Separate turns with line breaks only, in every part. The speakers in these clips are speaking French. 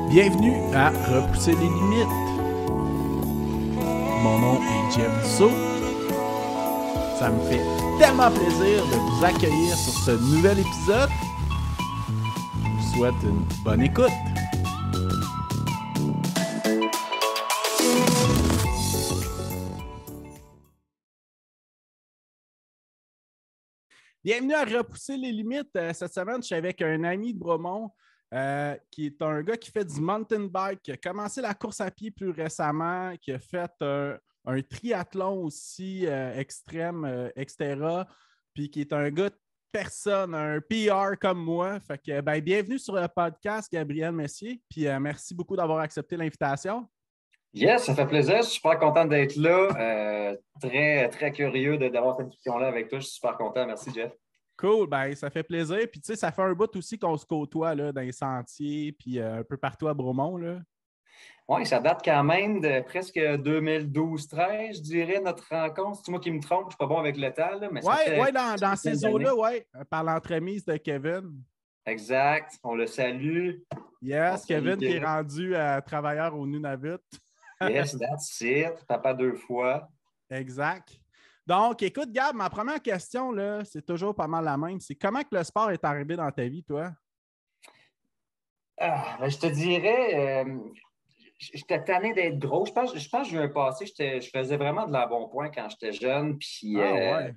Bienvenue à Repousser les limites. Mon nom est Jeff Dussault. Ça me fait tellement plaisir de vous accueillir sur ce nouvel épisode. Je vous souhaite une bonne écoute. Bienvenue à Repousser les limites. Cette semaine, je suis avec un ami de Bromont qui est un gars qui fait du mountain bike, qui a commencé la course à pied plus récemment, qui a fait un triathlon aussi extrême, etc. Puis qui est un gars de personne, un PR comme moi. Fait que, bienvenue sur le podcast, Gabriel Messier. Puis merci beaucoup d'avoir accepté l'invitation.
Yes, ça fait plaisir. Je suis super content d'être là. Très, très curieux d'avoir cette discussion-là avec toi. Je suis super content. Merci, Jeff.
Cool, ça fait plaisir. Puis tu sais, ça fait un bout aussi qu'on se côtoie là, dans les sentiers, puis un peu partout à Bromont, là.
Oui, ça date quand même de presque 2012-13, je dirais, notre rencontre. C'est moi qui me trompe, je ne suis pas bon avec le temps, là, mais ça fait
Ouais, dans
une dizaine
ces
d'années.
eaux-là, ouais, par l'entremise de Kevin.
Exact. On le salue. On
Yes,
salue
Kevin qui est rendu travailleur au Nunavut.
Yes, that's it. Papa deux fois.
Exact. Donc, écoute, Gab, ma première question, là, c'est toujours pas mal la même. C'est comment que le sport est arrivé dans ta vie, toi?
Je te dirais, j'étais tanné d'être gros. Je pense que j'ai eu un passé, je faisais vraiment de l'embonpoint quand j'étais jeune. Puis,
Ah ouais.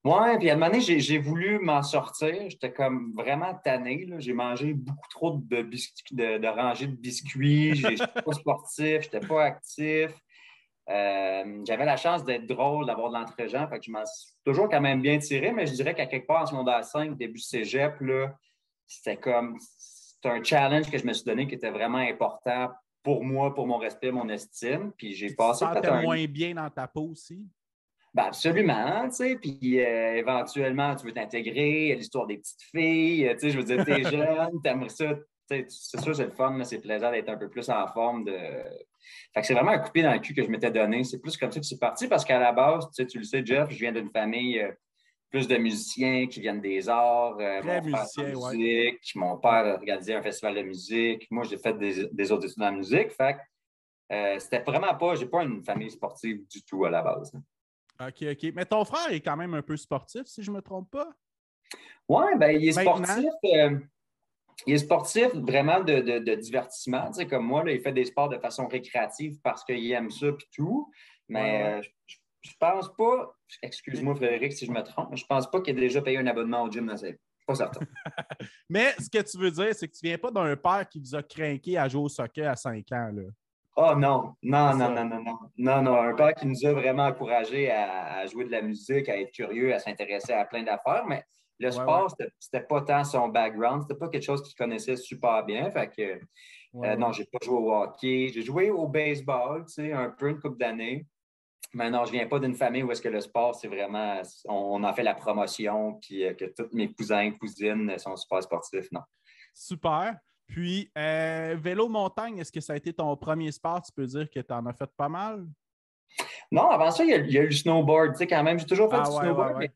ouais, puis à un moment donné, j'ai voulu m'en sortir. J'étais comme vraiment tanné, là. J'ai mangé beaucoup trop de biscuits, de rangées de biscuits. J'étais pas sportif, j'étais pas actif. J'avais la chance d'être drôle, d'avoir de l'entre-gens. Fait que je m'en suis toujours quand même bien tiré, mais je dirais qu'à quelque part en secondaire 5, début cégep, là, c'était un challenge que je me suis donné qui était vraiment important pour moi, pour mon respect, mon estime. Puis j'ai
Puis tu te
passé peut-être
sentais
un.
moins bien dans ta peau aussi?
Ben absolument, tu sais, puis éventuellement, tu veux t'intégrer, il y a l'histoire des petites filles, tu sais, je veux dire, t'es jeune, t'aimerais ça, tu sais, c'est sûr, c'est le fun, là, c'est plaisant d'être un peu plus en forme de. Fait que c'est vraiment un coup de pied dans le cul que je m'étais donné. C'est plus comme ça que c'est parti parce qu'à la base, tu sais, tu le sais, Jeff, je viens d'une famille plus de musiciens qui viennent des arts.
Très
Mon frère en
musicien, ouais.
musique, mon père a organisé un festival de musique. Moi, j'ai fait des autres études en musique. Fait que c'était vraiment pas, j'ai pas une famille sportive du tout à la base, hein.
OK. Mais ton frère est quand même un peu sportif, si je ne me trompe pas.
Oui, ben, il est
Maintenant?
sportif. Il est sportif vraiment de divertissement. Tu sais, comme moi, là, il fait des sports de façon récréative parce qu'il aime ça et tout.
Ouais.
Mais je pense pas,
Mais,
excuse-moi Frédéric si je me trompe, mais je pense pas qu'il ait déjà payé un abonnement au gym dans sa vie. Pas certain.
mais ce que tu veux dire, c'est que tu ne viens pas d'un père qui vous a craqué à jouer au soccer à 5 ans, là.
Oh non,
C'est
non, non,
ça.
non, non, non. Non, non, un
Ouais.
père qui nous a vraiment encouragés à jouer de la musique, à être curieux, à s'intéresser à plein d'affaires, mais le
Ouais.
sport, c'était pas tant son background, c'était pas quelque chose qu'il connaissait super bien. Fait que non,
Ouais.
j'ai pas joué au hockey. J'ai joué au baseball, tu sais, un peu une couple d'années. Mais non, je viens pas d'une famille où est-ce que le sport, c'est vraiment, on en fait la promotion, puis que tous mes cousins et cousines sont super sportifs, non.
Super. Puis, vélo montagne, est-ce que ça a été ton premier sport? Tu peux dire que tu en as fait pas mal?
Non, avant ça, il y a eu le snowboard, tu sais, quand même. J'ai toujours fait
Ah
du snowboard, mais
ouais.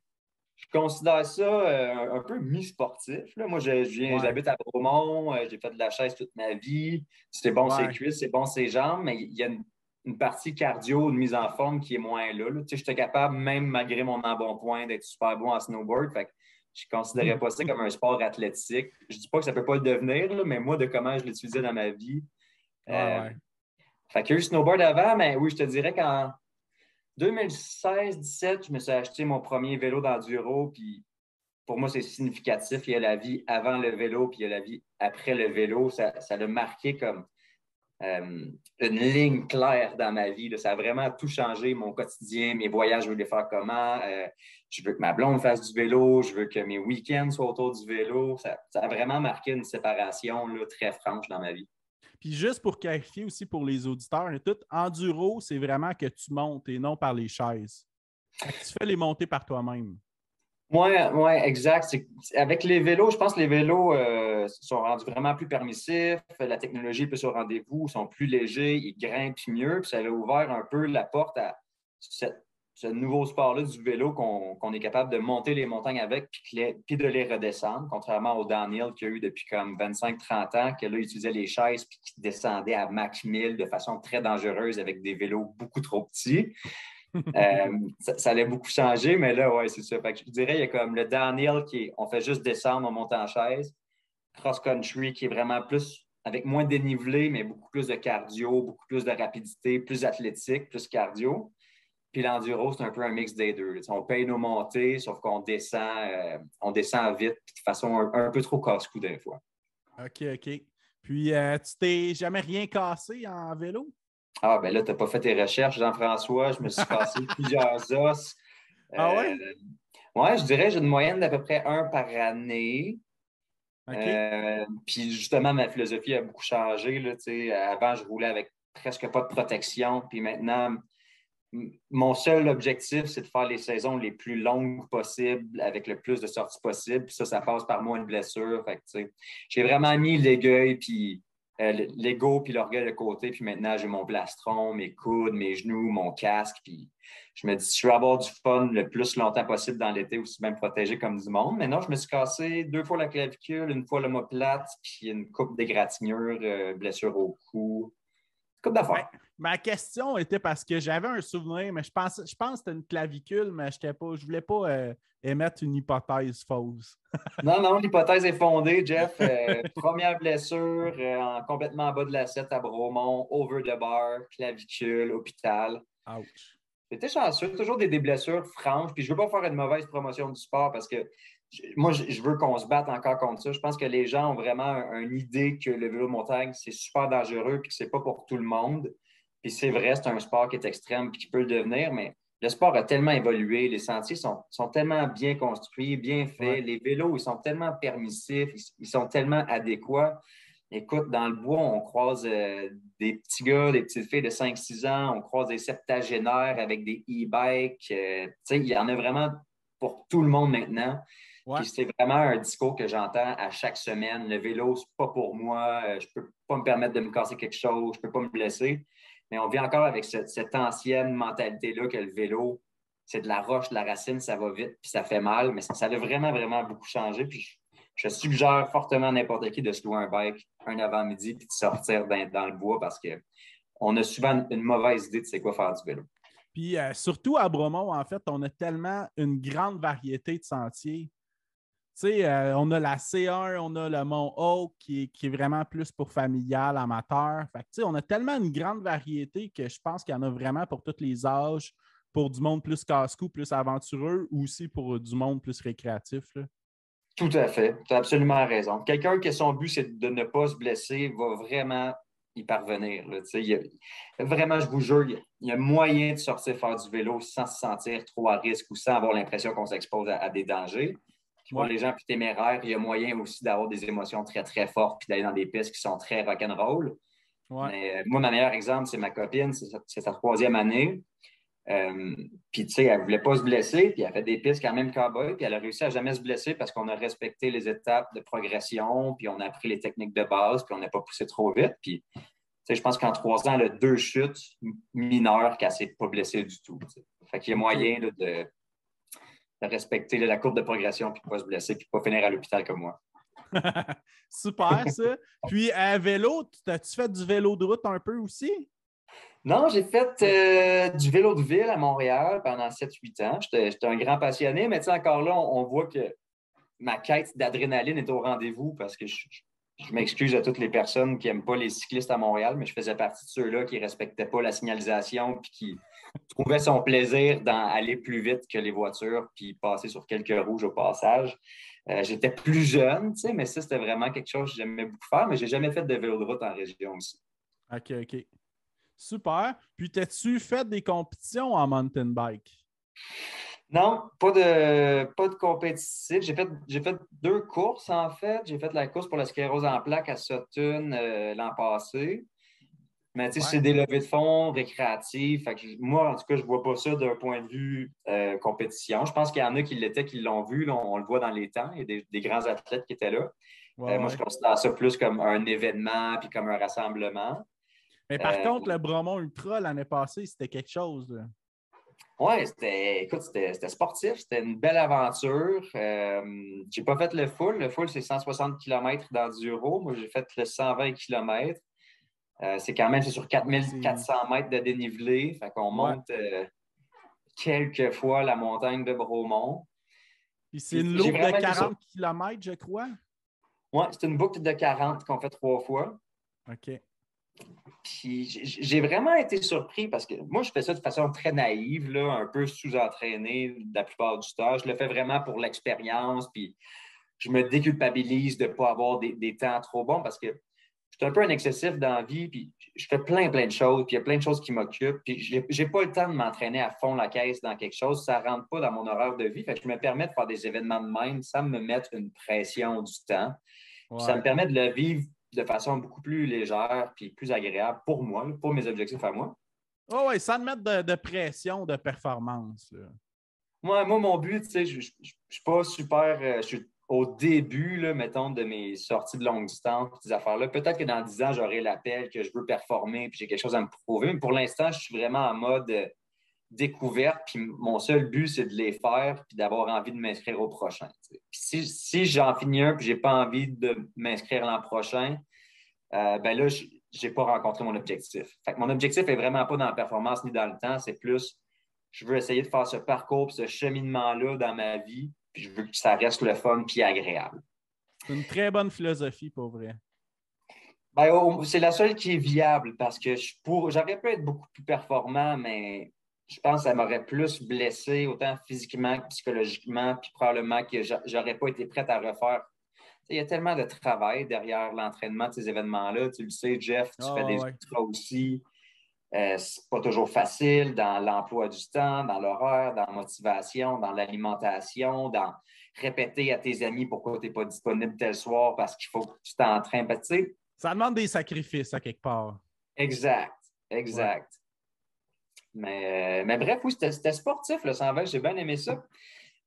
je considère ça un peu mi-sportif, là. Moi,
Ouais.
j'habite à Bromont, j'ai fait de la chaise toute ma vie. C'est bon ses
Ouais.
cuisses, c'est bon ses jambes, mais il y a une partie cardio, une mise en forme qui est moins là. Tu sais, j'étais capable, même malgré mon embonpoint, d'être super bon en snowboard. Fait que je ne considérais pas ça comme un sport athlétique. Je ne dis pas que ça ne peut pas le devenir, là, mais moi, de comment je l'utilisais dans ma vie. Euh,
Ouais.
Fait qu'il y a eu le snowboard avant, mais oui, je te dirais qu'en 2016-17, je me suis acheté mon premier vélo d'enduro, puis pour moi, c'est significatif. Il y a la vie avant le vélo, puis il y a la vie après le vélo. Ça l'a marqué comme une ligne claire dans ma vie, là. Ça a vraiment tout changé, mon quotidien, mes voyages, je veux les faire comment. Je veux que ma blonde fasse du vélo, je veux que mes week-ends soient autour du vélo. Ça a vraiment marqué une séparation là, très franche dans ma vie.
Puis juste pour clarifier aussi pour les auditeurs et tout, enduro, c'est vraiment que tu montes et non par les chaises. Fait que tu fais les montées par toi-même.
Oui, exact. Avec les vélos, je pense que les vélos sont rendus vraiment plus permissifs. La technologie est plus au rendez-vous, ils sont plus légers, ils grimpent mieux. Puis ça a ouvert un peu la porte à cette ce nouveau sport-là du vélo qu'on est capable de monter les montagnes avec puis de les redescendre, contrairement au downhill qu'il y a eu depuis comme 25-30 ans, que là, il utilisait les chaises puis qui descendait à Mach 1000 de façon très dangereuse avec des vélos beaucoup trop petits. Ça allait beaucoup changer, mais là, ouais, c'est ça. Fait que je dirais, il y a comme le downhill on fait juste descendre, on monte en chaise. Cross-country qui est vraiment plus, avec moins de dénivelé, mais beaucoup plus de cardio, beaucoup plus de rapidité, plus athlétique, plus cardio. Puis l'enduro, c'est un peu un mix des deux. On paye nos montées, sauf qu'on descend vite, puis de façon un peu trop casse-cou des fois.
OK, OK. Puis, tu t'es jamais rien cassé en vélo?
Ah, ben là, tu n'as pas fait tes recherches, Jean-François. Je me suis cassé plusieurs os.
Ah ouais?
Ouais, je dirais j'ai une moyenne d'à peu près un par année.
OK.
Puis justement, ma philosophie a beaucoup changé. Là, avant, je roulais avec presque pas de protection. Puis maintenant, mon seul objectif, c'est de faire les saisons les plus longues possibles avec le plus de sorties possibles. Puis ça passe par moins de blessures. Fait que, j'ai vraiment mis l'égueil, puis l'ego, puis l'orgueil de côté. Puis maintenant, j'ai mon plastron, mes coudes, mes genoux, mon casque. Puis je me dis, si je veux avoir du fun le plus longtemps possible dans l'été, aussi bien me protéger comme du monde. Mais non, je me suis cassé 2 fois la clavicule, 1 fois l'omoplate, puis une coupe d'égratignure, blessure au cou. Coupe d'affaires.
Ma question était parce que j'avais un souvenir, mais je pense que c'était une clavicule, mais je ne voulais pas émettre une hypothèse fausse.
Non, l'hypothèse est fondée, Jeff. Première blessure, complètement en bas de la 7 à Bromont, over the bar, clavicule, hôpital.
Ouch.
J'étais chanceux, toujours des blessures franches. Puis je ne veux pas faire une mauvaise promotion du sport parce que moi, je veux qu'on se batte encore contre ça. Je pense que les gens ont vraiment une idée que le vélo de montagne, c'est super dangereux et que ce n'est pas pour tout le monde. Puis c'est vrai, c'est un sport qui est extrême et qui peut le devenir, mais le sport a tellement évolué. Les sentiers sont tellement bien construits, bien faits.
Ouais.
Les vélos, ils sont tellement permissifs, ils sont tellement adéquats. Écoute, dans le bois, on croise des petits gars, des petites filles de 5-6 ans, on croise des septagénaires avec des e-bikes. Il y en a vraiment pour tout le monde maintenant.
Ouais.
Puis c'est vraiment un discours que j'entends à chaque semaine. Le vélo, c'est pas pour moi. Je peux pas me permettre de me casser quelque chose. Je peux pas me blesser. Mais on vit encore avec cette ancienne mentalité-là que le vélo, c'est de la roche, de la racine, ça va vite, puis ça fait mal. Mais ça a vraiment, vraiment beaucoup changé. Puis je suggère fortement à n'importe qui de se louer un bike un avant-midi puis de sortir dans le bois parce qu'on a souvent une mauvaise idée de c'est quoi faire du vélo.
Puis surtout à Bromont, en fait, on a tellement une grande variété de sentiers. Tu sais, on a la C1, on a le Mont Haut qui est vraiment plus pour familial, amateur. Fait que, tu sais, on a tellement une grande variété que je pense qu'il y en a vraiment pour tous les âges, pour du monde plus casse-cou, plus aventureux, ou aussi pour du monde plus récréatif, là.
Tout à fait. Tu as absolument raison. Quelqu'un qui son but, c'est de ne pas se blesser, va vraiment y parvenir. Là. Vraiment, je vous jure, il y a moyen de sortir faire du vélo sans se sentir trop à risque ou sans avoir l'impression qu'on s'expose à des dangers. Puis pour les gens plus téméraires, il y a moyen aussi d'avoir des émotions très, très fortes puis d'aller dans des pistes qui sont très rock'n'roll.
Ouais.
Mais moi, ma meilleure exemple, c'est ma copine, c'est sa 3e année. Puis, tu sais, elle ne voulait pas se blesser, puis elle fait des pistes quand même cowboy, puis elle a réussi à jamais se blesser parce qu'on a respecté les étapes de progression, puis on a appris les techniques de base, puis on n'a pas poussé trop vite. Puis, tu sais, je pense qu'en 3 ans, elle a 2 chutes mineures qu'elle ne s'est pas blessée du tout. T'sais. Fait qu'il y a moyen là, de respecter la courbe de progression, puis de ne pas se blesser, puis de ne pas finir à l'hôpital comme moi.
Super, ça. Puis, à vélo, as-tu fait du vélo de route un peu aussi?
Non, j'ai fait du vélo de ville à Montréal pendant 7-8 ans. J'étais un grand passionné, mais encore là, on voit que ma quête d'adrénaline est au rendez-vous parce que je m'excuse à toutes les personnes qui n'aiment pas les cyclistes à Montréal, mais je faisais partie de ceux-là qui ne respectaient pas la signalisation puis qui trouvaient son plaisir d'aller plus vite que les voitures puis passer sur quelques rouges au passage. J'étais plus jeune, mais ça, c'était vraiment quelque chose que j'aimais beaucoup faire, mais je n'ai jamais fait de vélo de route en région aussi.
OK, OK. Super. Puis, t'as-tu fait des compétitions en mountain bike?
Non, pas de compétitif. J'ai fait 2 courses, en fait. J'ai fait la course pour la sclérose en plaques à Sutton l'an passé. Mais tu sais, c'est des levées de fonds récréatives. Fait que moi, en tout cas, je ne vois pas ça d'un point de vue compétition. Je pense qu'il y en a qui l'ont vu. Là, on le voit dans les temps. Il y a des grands athlètes qui étaient là. Moi, je considère ça plus comme un événement puis comme un rassemblement.
Mais par contre, le Bromont Ultra l'année passée, c'était quelque chose, là.
Ouais, écoute, c'était sportif, c'était une belle aventure. J'ai pas fait le full. Le full, c'est 160 km d'enduro. Moi, j'ai fait le 120 km. C'est sur
C'est
4400 mètres de dénivelé. Fait qu'on
ouais.
monte quelques fois la montagne de Bromont.
Puis c'est
Puis
une
j'ai
loupe de
vraiment été sur.
40 km, je crois.
Ouais, c'est une boucle de 40 qu'on fait 3 fois.
OK.
Puis j'ai vraiment été surpris parce que moi, je fais ça de façon très naïve, là, un peu sous-entraîné la plupart du temps. Je le fais vraiment pour l'expérience, puis je me déculpabilise de ne pas avoir des temps trop bons parce que je suis un peu un excessif dans la vie, puis je fais plein de choses, puis il y a plein de choses qui m'occupent, puis j'ai pas le temps de m'entraîner à fond la caisse dans quelque chose, ça ne rentre pas dans mon horaire de vie, fait que je me permets de faire des événements de même sans me mettre une pression du temps. Puis ça
Ouais.
me permet de le vivre de façon beaucoup plus légère puis plus agréable pour moi, pour mes objectifs à moi.
Oh, ouais, sans te mettre de pression de performance, là.
Moi, mon but, tu sais, je ne suis pas super. Je suis au début, là, mettons, de mes sorties de longue distance, ces affaires-là. Peut-être que dans 10 ans, j'aurai l'appel que je veux performer puis j'ai quelque chose à me prouver. Mais pour l'instant, je suis vraiment en mode découverte. Puis mon seul but, c'est de les faire puis d'avoir envie de m'inscrire au prochain. Puis si j'en finis un puis j'ai pas envie de m'inscrire l'an prochain, ben là, je n'ai pas rencontré mon objectif. Fait que mon objectif n'est vraiment pas dans la performance ni dans le temps, c'est plus, je veux essayer de faire ce parcours, ce cheminement-là dans ma vie, puis je veux que ça reste le fun puis agréable.
C'est une très bonne philosophie, pour vrai.
Ben, c'est la seule qui est viable parce que j'aurais pu être beaucoup plus performant, mais je pense que ça m'aurait plus blessé, autant physiquement que psychologiquement, puis probablement que j'aurais pas été prête à refaire. Il y a tellement de travail derrière l'entraînement de ces événements-là. Tu le sais, Jeff, tu fais
Ah,
des
ouais.
ultras aussi. C'est pas toujours facile dans l'emploi du temps, dans l'horaire, dans la motivation, dans l'alimentation, dans répéter à tes amis pourquoi tu n'es pas disponible tel soir parce qu'il faut que tu t'entraînes. Ben, tu sais,
Ça demande des sacrifices à quelque part.
exact,
Ouais.
exact. Mais bref, oui, c'était sportif, le 120, j'ai bien aimé ça.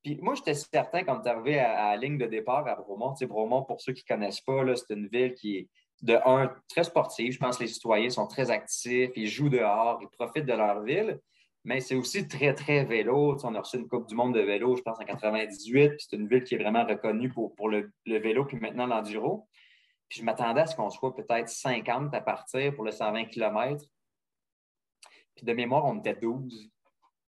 Puis moi, j'étais certain, quand tu es arrivé à la ligne de départ à Bromont, tu sais, Bromont, pour ceux qui ne connaissent pas, là, c'est une ville qui est, de un, très sportive. Je pense que les citoyens sont très actifs, ils jouent dehors, ils profitent de leur ville, mais c'est aussi très vélo. Tu sais, on a reçu une Coupe du monde de vélo, je pense, en 98, puis c'est une ville qui est vraiment reconnue pour le vélo, puis maintenant l'enduro. Puis je m'attendais à ce qu'on soit peut-être 50 à partir pour le 120 km. Puis de mémoire, on était 12.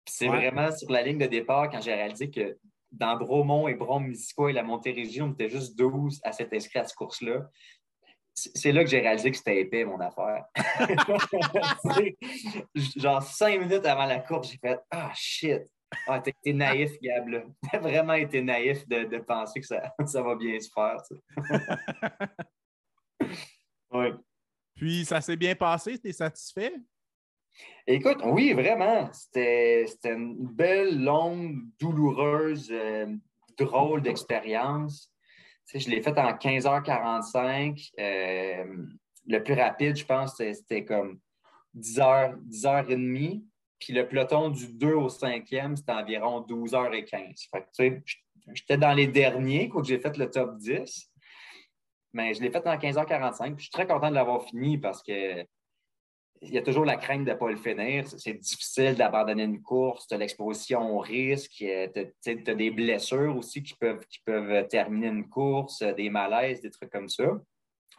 Puis c'est
Ouais.
vraiment sur la ligne de départ quand j'ai réalisé que dans Bromont et Brome-Missisquoi et la Montérégie, on était juste 12 à s'être inscrits à cette course-là. C'est là que j'ai réalisé que c'était épais, mon affaire. Genre 5 minutes avant la course, j'ai fait Ah, shit! Ah, t'as été naïf, Gab, là. T'as vraiment été naïf de penser que ça va bien se faire. Tu sais. Oui.
Puis, ça s'est bien passé? T'es satisfait?
Écoute, oui, vraiment. C'était une belle, longue, douloureuse, drôle d'expérience. Tu sais, je l'ai faite en 15h45. Le plus rapide, je pense, c'était comme 10h30. Puis le peloton du 2 au 5e, c'était environ 12h15. Fait que, tu sais, j'étais dans les derniers, quoi que j'ai fait le top 10. Mais je l'ai fait en 15h45. Puis je suis très content de l'avoir fini parce que il y a toujours la crainte de ne pas le finir. C'est difficile d'abandonner une course, tu as l'exposition au risque, tu as des blessures aussi qui peuvent terminer une course, des malaises, des trucs comme ça.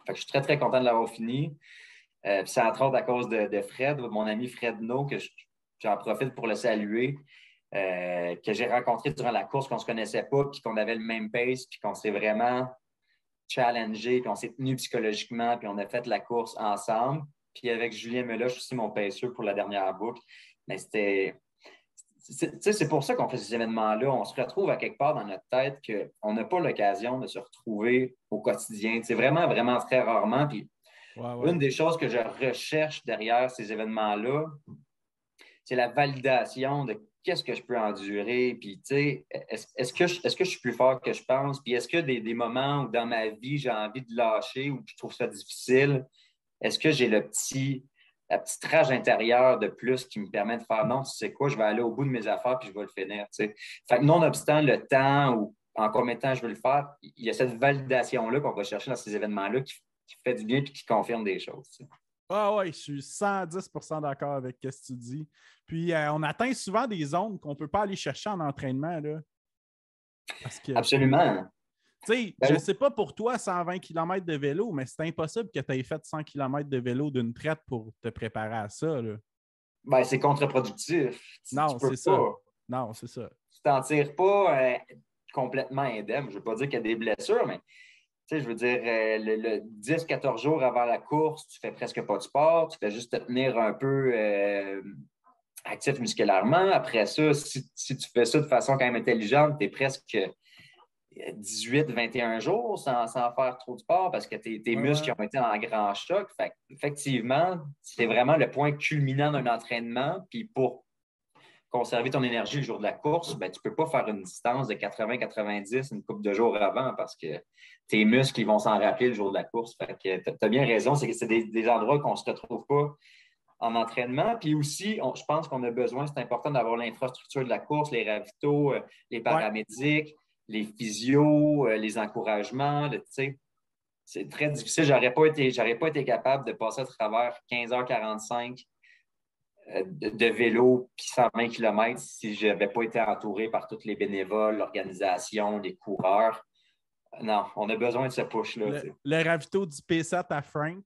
Fait que je suis très content de l'avoir fini. C'est entre autres à cause de Fred, mon ami Fred No, que j'en profite pour le saluer, que j'ai rencontré durant la course, qu'on ne se connaissait pas, puis qu'on avait le même pace, puis qu'on s'est vraiment challengé, puis on s'est tenu psychologiquement, puis on a fait la course ensemble. Puis avec Julien Meloche aussi, mon paceur pour la dernière boucle. Mais c'est pour ça qu'on fait ces événements-là. On se retrouve à quelque part dans notre tête qu'on n'a pas l'occasion de se retrouver au quotidien. C'est vraiment très rarement. Puis
Ouais, ouais.
une des choses que je recherche derrière ces événements-là, c'est la validation de qu'est-ce que je peux endurer, puis tu sais, est-ce que je suis plus fort que je pense, puis est-ce que des moments où dans ma vie, j'ai envie de lâcher ou que je trouve ça difficile, est-ce que j'ai la petite rage intérieure de plus qui me permet de faire non, tu sais quoi, je vais aller au bout de mes affaires puis je vais le finir. Tu sais. Fait que nonobstant le temps ou en combien de temps je veux le faire, il y a cette validation-là qu'on va chercher dans ces événements-là qui fait du bien et qui confirme des choses. Tu sais.
Ah ouais, je suis 110% d'accord avec ce que tu dis. Puis, on atteint souvent des zones qu'on ne peut pas aller chercher en entraînement, là. Parce que, tu
Absolument.
sais, je ne
Ben,
sais pas pour toi, 120 km de vélo, mais c'est impossible que tu aies fait 100 km de vélo d'une traite pour te préparer à ça, là.
ben, c'est contre-productif. Tu
Non,
peux
c'est ça.
pas.
Non, c'est ça.
Tu t'en tires pas complètement indemne. Je ne veux pas dire qu'il y a des blessures, mais tu sais, je veux dire, le 10-14 jours avant la course, tu fais presque pas de sport, tu fais juste te tenir un peu actif musculairement. Après ça, si tu fais ça de façon quand même intelligente, tu es presque 18-21 jours sans faire trop de sport parce que tes
Ouais, ouais.
muscles ont été en grand choc. Fait, effectivement, c'est vraiment le point culminant d'un entraînement. Puis pour conserver ton énergie le jour de la course, ben, tu ne peux pas faire une distance de 80-90 une couple de jours avant parce que tes muscles ils vont s'en rappeler le jour de la course. Tu as bien raison, c'est que c'est des endroits qu'on ne se retrouve pas en entraînement. Puis aussi, je pense qu'on a besoin, c'est important d'avoir l'infrastructure de la course, les ravitaux, les
Ouais.
paramédics, les physios, les encouragements. C'est très difficile. J'aurais pas été capable de passer à travers 15h45 de vélo puis 120 km si je n'avais pas été entouré par tous les bénévoles, l'organisation, les coureurs. Non, on a besoin de ce push-là.
Le ravito du P7 à Frank,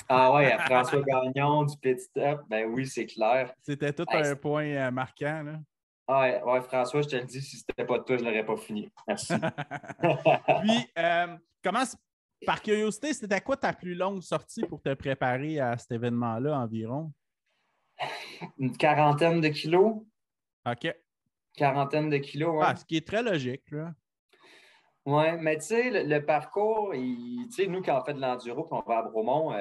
Ah ouais, à François Gagnon du Pit Stop, ben oui, c'est clair.
c'était tout
Hey,
un point marquant, là.
ouais, ouais, François, je te le dis, si c'était pas de toi, je l'aurais pas fini. Merci.
Puis, par curiosité, c'était quoi ta plus longue sortie pour te préparer à cet événement-là environ?
Une quarantaine de kilos.
OK.
Quarantaine de kilos,
Ah,
hein.
ce qui est très logique, là.
Ouais, mais tu sais, le parcours, tu sais, nous, quand on fait de l'enduro puis on va à Bromont,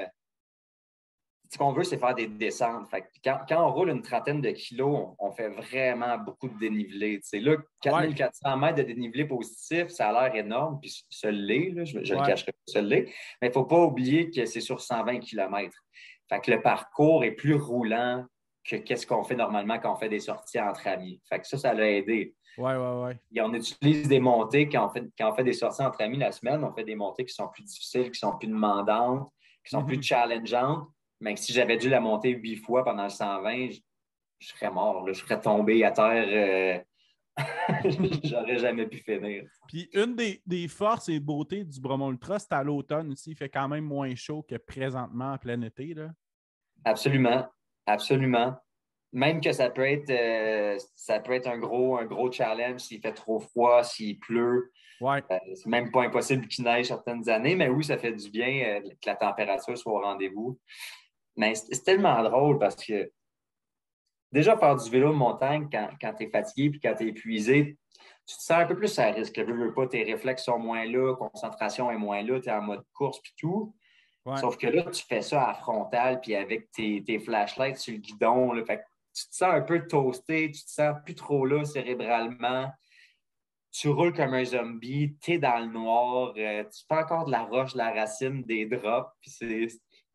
ce qu'on veut, c'est faire des descentes. Fait que quand on roule une trentaine de kilos, on fait vraiment beaucoup de dénivelé. Tu sais, là,
Ouais,
4400 mètres de dénivelé positif, ça a l'air énorme, puis ça l'est, là, je le
ouais.
cacherai pas, ça l'est. Mais il ne faut pas oublier que c'est sur 120 kilomètres. Fait que le parcours est plus roulant que qu'est-ce qu'on fait normalement quand on fait des sorties entre amis. Fait que ça l'a aidé.
Ouais, ouais, ouais.
Et on utilise des montées quand on fait des sorties entre amis la semaine, on fait des montées qui sont plus difficiles, qui sont plus demandantes, qui sont plus
Mhm.
challengeantes. Mais si j'avais dû la monter 8 fois pendant le 120, je serais mort. Là. Je serais tombé à terre. J'aurais jamais pu finir.
Puis, une des forces et beautés du Bromont Ultra, c'est à l'automne aussi. Il fait quand même moins chaud que présentement en plein été, là.
Absolument. Absolument. Même que ça peut être un gros challenge s'il fait trop froid, s'il pleut.
Ouais.
C'est même pas impossible qu'il neige certaines années, mais oui, ça fait du bien que la température soit au rendez-vous. Mais c'est tellement drôle parce que déjà, faire du vélo de montagne quand tu es fatigué et quand tu es épuisé, tu te sens un peu plus à risque. Veux pas, tes réflexes sont moins là, concentration est moins là, tu es en mode course puis tout.
Ouais.
Sauf que là, tu fais ça à frontal puis avec tes flashlights sur le guidon. Là, fait que tu te sens un peu toasté, tu te sens plus trop là cérébralement. Tu roules comme un zombie, tu es dans le noir, tu fais encore de la roche, de la racine, des drops. Puis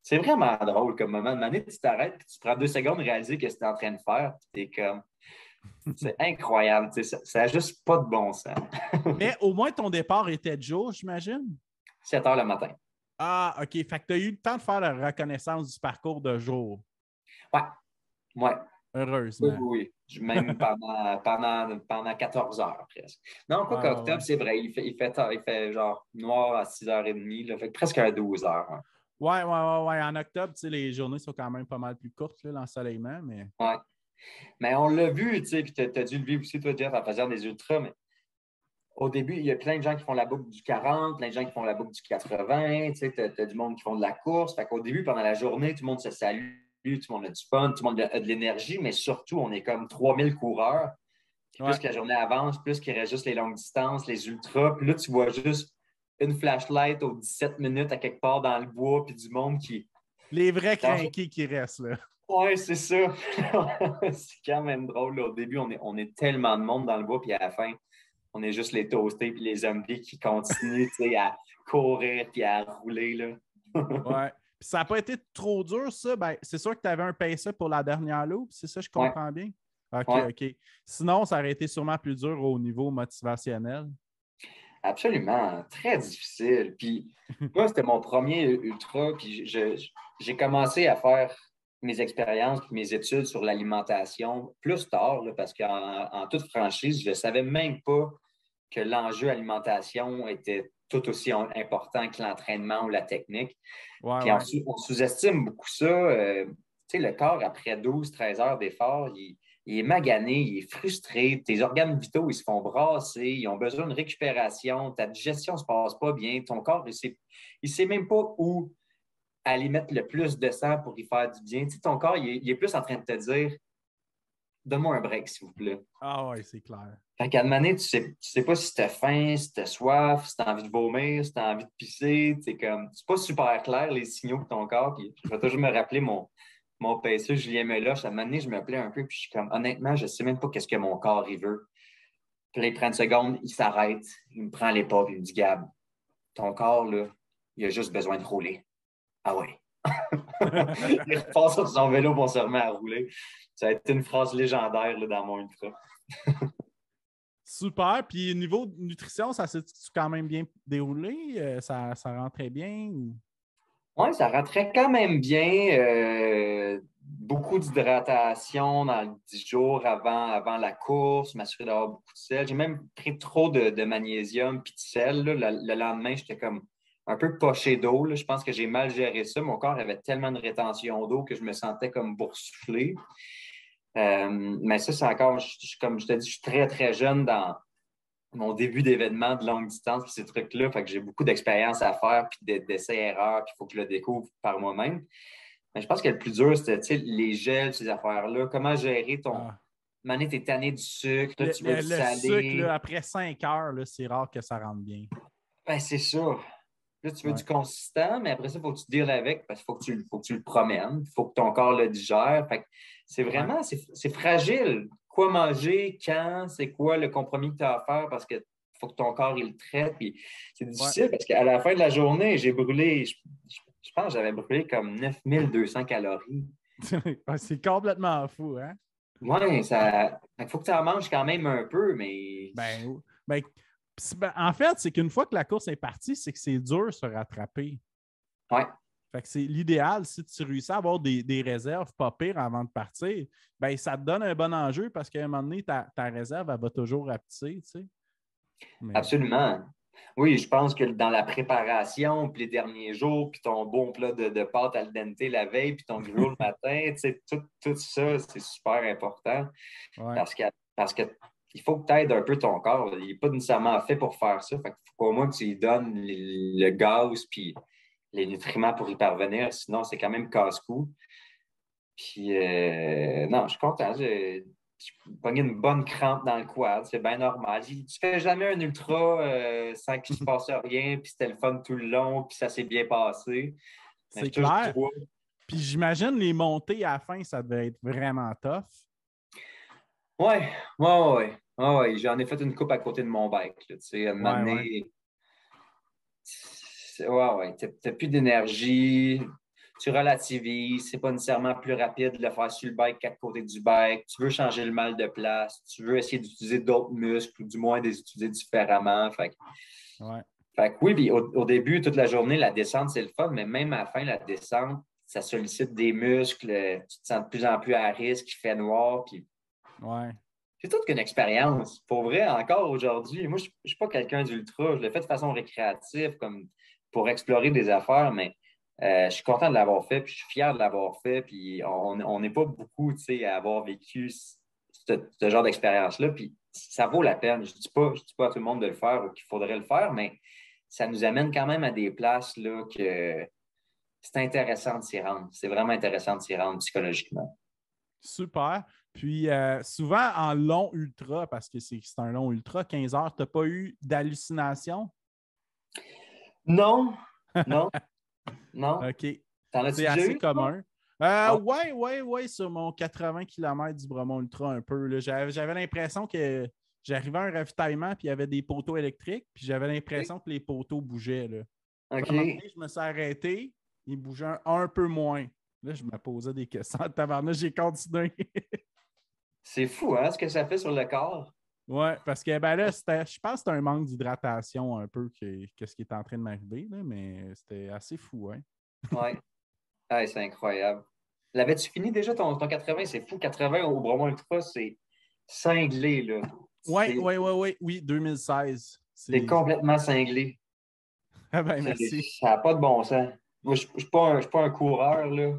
c'est vraiment drôle comme moment. De manière, tu t'arrêtes, puis tu prends 2 secondes de réaliser ce que tu es en train de faire. Puis t'es comme, c'est incroyable. Ça n'a juste pas de bon sens.
Mais au moins, ton départ était de jour, j'imagine?
7 heures le matin.
Ah, OK. Fait que tu as eu le temps de faire la reconnaissance du parcours de jour.
Ouais, ouais. Oui,
Heureusement.
oui, oui. Même pendant 14 heures presque. Non, quoi
Ouais, ouais,
qu'octobre,
ouais.
c'est vrai, il fait genre noir à 6h30, là, fait que presque à 12 heures. Hein.
Ouais, ouais, ouais, ouais. En octobre, tu sais, les journées sont quand même pas mal plus courtes, là, l'ensoleillement, mais.
Ouais. Mais on l'a vu, tu sais, puis tu as dû le vivre aussi, toi, Jeff, en faisant des ultras, mais au début, il y a plein de gens qui font la boucle du 40, plein de gens qui font la boucle du 80, tu sais, tu as du monde qui font de la course. Fait qu'au début, pendant la journée, tout le monde se salue, tout le monde a du fun, tout le monde a de l'énergie, mais surtout, on est comme 3000 coureurs. Puis plus
Ouais.
que la journée avance, plus qu'il reste juste les longues distances, les ultras. Puis là, tu vois juste une flashlight aux 17 minutes à quelque part dans le bois, puis du monde qui.
Les vrais crinqués qui restent, là.
Ouais, c'est ça. C'est quand même drôle. Là. Au début, on est tellement de monde dans le bois, puis à la fin, on est juste les toastés puis les zombies qui continuent à courir puis à rouler. Là.
Ouais. Puis ça n'a pas été trop dur, ça. Ben, c'est sûr que tu avais un pacer pour la dernière loupe, c'est ça, je
Ouais,
comprends bien? OK,
ouais.
OK. Sinon, ça aurait été sûrement plus dur au niveau motivationnel.
Absolument, très difficile. Puis moi, c'était mon premier ultra, puis j'ai commencé à faire mes expériences puis mes études sur l'alimentation plus tard, là, parce qu'en toute franchise, je ne savais même pas que l'enjeu alimentation était tout aussi important que l'entraînement ou la technique.
Ouais,
Puis
ouais.
on sous-estime beaucoup ça. Tu sais, le corps, après 12-13 heures d'effort, il est magané, il est frustré. Tes organes vitaux, ils se font brasser, ils ont besoin de récupération, ta digestion ne se passe pas bien, ton corps, il ne sait même pas où aller mettre le plus de sang pour y faire du bien. Tu sais, ton corps, il est plus en train de te dire donne-moi un break, s'il vous plaît.
Ah ouais, c'est clair.
Fait qu'à un moment donné, tu sais pas si tu as faim, si tu as soif, si tu as envie de vomir, si tu as envie de pisser. C'est pas super clair les signaux de ton corps. Puis je vais toujours me rappeler mon PSE, Julien Meloche. À un moment donné, je me plais un peu, puis je suis comme, honnêtement, je sais même pas qu'est-ce que mon corps il veut. Puis là, il prend une seconde, il s'arrête, il me prend l'épaule, puis il me dit, Gab, ton corps, là, il a juste besoin de rouler. Ah ouais. Il repart sur son vélo pour se remettre à rouler. Ça a été une phrase légendaire là, dans mon ultra.
Super. Puis niveau nutrition, ça s'est quand même bien déroulé? Ça rentrait bien?
Oui, ça rentrait quand même bien. Beaucoup d'hydratation dans les 10 jours avant la course, m'assurer d'avoir beaucoup de sel. J'ai même pris trop de magnésium puis de sel. Là. Le lendemain, j'étais comme un peu poché d'eau. Là. Je pense que j'ai mal géré ça. Mon corps avait tellement de rétention d'eau que je me sentais comme boursouflé. Mais ça, c'est encore, comme je te dis, je suis très, très jeune dans mon début d'événement de longue distance, puis ces trucs-là. Fait que j'ai beaucoup d'expérience à faire, puis d'essais-erreurs, puis il faut que je le découvre par moi-même. Mais je pense que le plus dur, c'était les gels, ces affaires-là. Comment gérer ton.
Ah.
Mané, t'es tanné du sucre, là, tu veux du
Le sucre,
salé.
là, après 5 heures, là, c'est rare que ça rentre bien.
Ben, c'est ça. Là, tu veux
Ouais.
du consistant, mais après ça, il faut que tu deals avec parce qu'il faut que tu le promènes. Il faut que ton corps le digère. Fait que c'est
Ouais.
vraiment, c'est fragile. Quoi manger, quand, c'est quoi le compromis que tu as à faire parce que faut que ton corps il le traite. Puis c'est
Ouais.
difficile parce qu'à la fin de la journée, j'ai brûlé, je pense que j'avais brûlé comme 9200 calories.
C'est complètement fou, hein?
Ouais, ça. Il faut que tu en manges quand même un peu, mais.
Ben, ben, en fait, c'est qu'une fois que la course est partie, c'est que c'est dur de se rattraper.
Ouais.
Fait que c'est l'idéal, si tu réussis à avoir des réserves pas pires avant de partir, ben ça te donne un bon enjeu parce qu'à un moment donné, ta réserve, elle va toujours rapetisser, tu sais. Mais,
Absolument. Oui, je pense que dans la préparation, puis les derniers jours, puis ton bon plat de pâte al dente la veille, puis ton griot le matin, tu sais, tout ça, c'est super important
ouais,
parce que, parce que il faut que tu aides un peu ton corps. Il n'est pas nécessairement fait pour faire ça. Fait qu'il faut qu'au moins que tu lui donnes le gaz puis les nutriments pour y parvenir. Sinon, c'est quand même casse-cou. Puis, non, je suis content. J'ai pogné une bonne crampe dans le quad. C'est bien normal. Tu fais jamais un ultra sans qu'il se passe rien, puis c'était le fun tout le long, puis ça s'est bien passé. Mais
c'est
je touche du
clair.
bois.
Puis j'imagine les montées à la fin, ça devait être vraiment tough.
Ouais, ouais. Ouais. J'en ai fait une coupe à côté de mon bike. Là, tu sais, à un moment
Ouais, ouais.
donné, ouais. T'as plus d'énergie. Tu relativises, c'est pas nécessairement plus rapide de le faire sur le bike qu'à côté du bike. Tu veux changer le mal de place, tu veux essayer d'utiliser d'autres muscles ou du moins de les utiliser différemment.
Ouais.
Fait que oui, puis au début, toute la journée, la descente, c'est le fun, mais même à la fin, la descente, ça sollicite des muscles, tu te sens de plus en plus à risque, il fait noir, puis
Ouais.
c'est toute qu'une expérience. Pour vrai, encore aujourd'hui, moi, je ne suis pas quelqu'un d'ultra, je le fais de façon récréative, comme pour explorer des affaires, mais je suis content de l'avoir fait, puis je suis fier de l'avoir fait, puis on n'est pas beaucoup, tu sais, à avoir vécu ce genre d'expérience-là, puis ça vaut la peine. Je dis pas à tout le monde de le faire ou qu'il faudrait le faire, mais ça nous amène quand même à des places là, que c'est intéressant de s'y rendre. C'est vraiment intéressant de s'y rendre psychologiquement.
Super. Puis souvent en long ultra, parce que c'est un long ultra, 15 heures, tu n'as pas eu d'hallucination?
Non, non, non.
OK.
T'en as-tu
C'est
déjà
assez
eu, toi?
commun.
Ah,
Ouais, sur mon 80 km du Bromont Ultra un peu. Là. J'avais l'impression que j'arrivais à un ravitaillement puis il y avait des poteaux électriques, puis j'avais l'impression que les poteaux bougeaient. Là. Puis à un moment
OK.
donné, je me suis arrêté, ils bougeaient un peu moins. Là, je me posais des questions. Tabarnak, j'ai continué.
C'est fou, hein, ce que ça fait sur le corps.
Oui, parce que ben là, je pense que c'était un manque d'hydratation un peu que ce qui est en train de m'arriver, là, mais c'était assez fou, hein?
Ouais. Ah, c'est incroyable. L'avais-tu fini déjà ton 80? C'est fou. 80 au Bromont Ultra, c'est cinglé, là.
Oui,
C'est
oui, oui, oui, oui, 2016.
c'est complètement cinglé.
Ah ben
C'est-
merci.
Ça n'a pas de bon sens. Moi, je ne suis pas un coureur, là.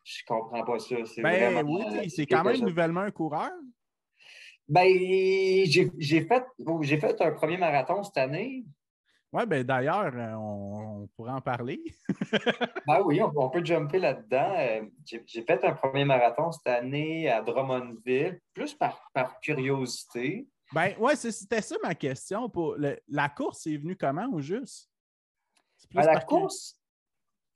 Je comprends pas ça. C'est vraiment
Ben oui,
c'est
c'est quand
quelque
même
chose.
nouvellement un coureur.
Ben, j'ai fait un premier marathon cette année.
Oui, ben d'ailleurs, on pourrait en parler.
Ben oui, on peut jumper là-dedans. J'ai fait un premier marathon cette année à Drummondville, plus par curiosité.
Ben ouais, c'était ça ma question. La course est venue comment au juste? C'est
Ben,
plus
la
par que.
course,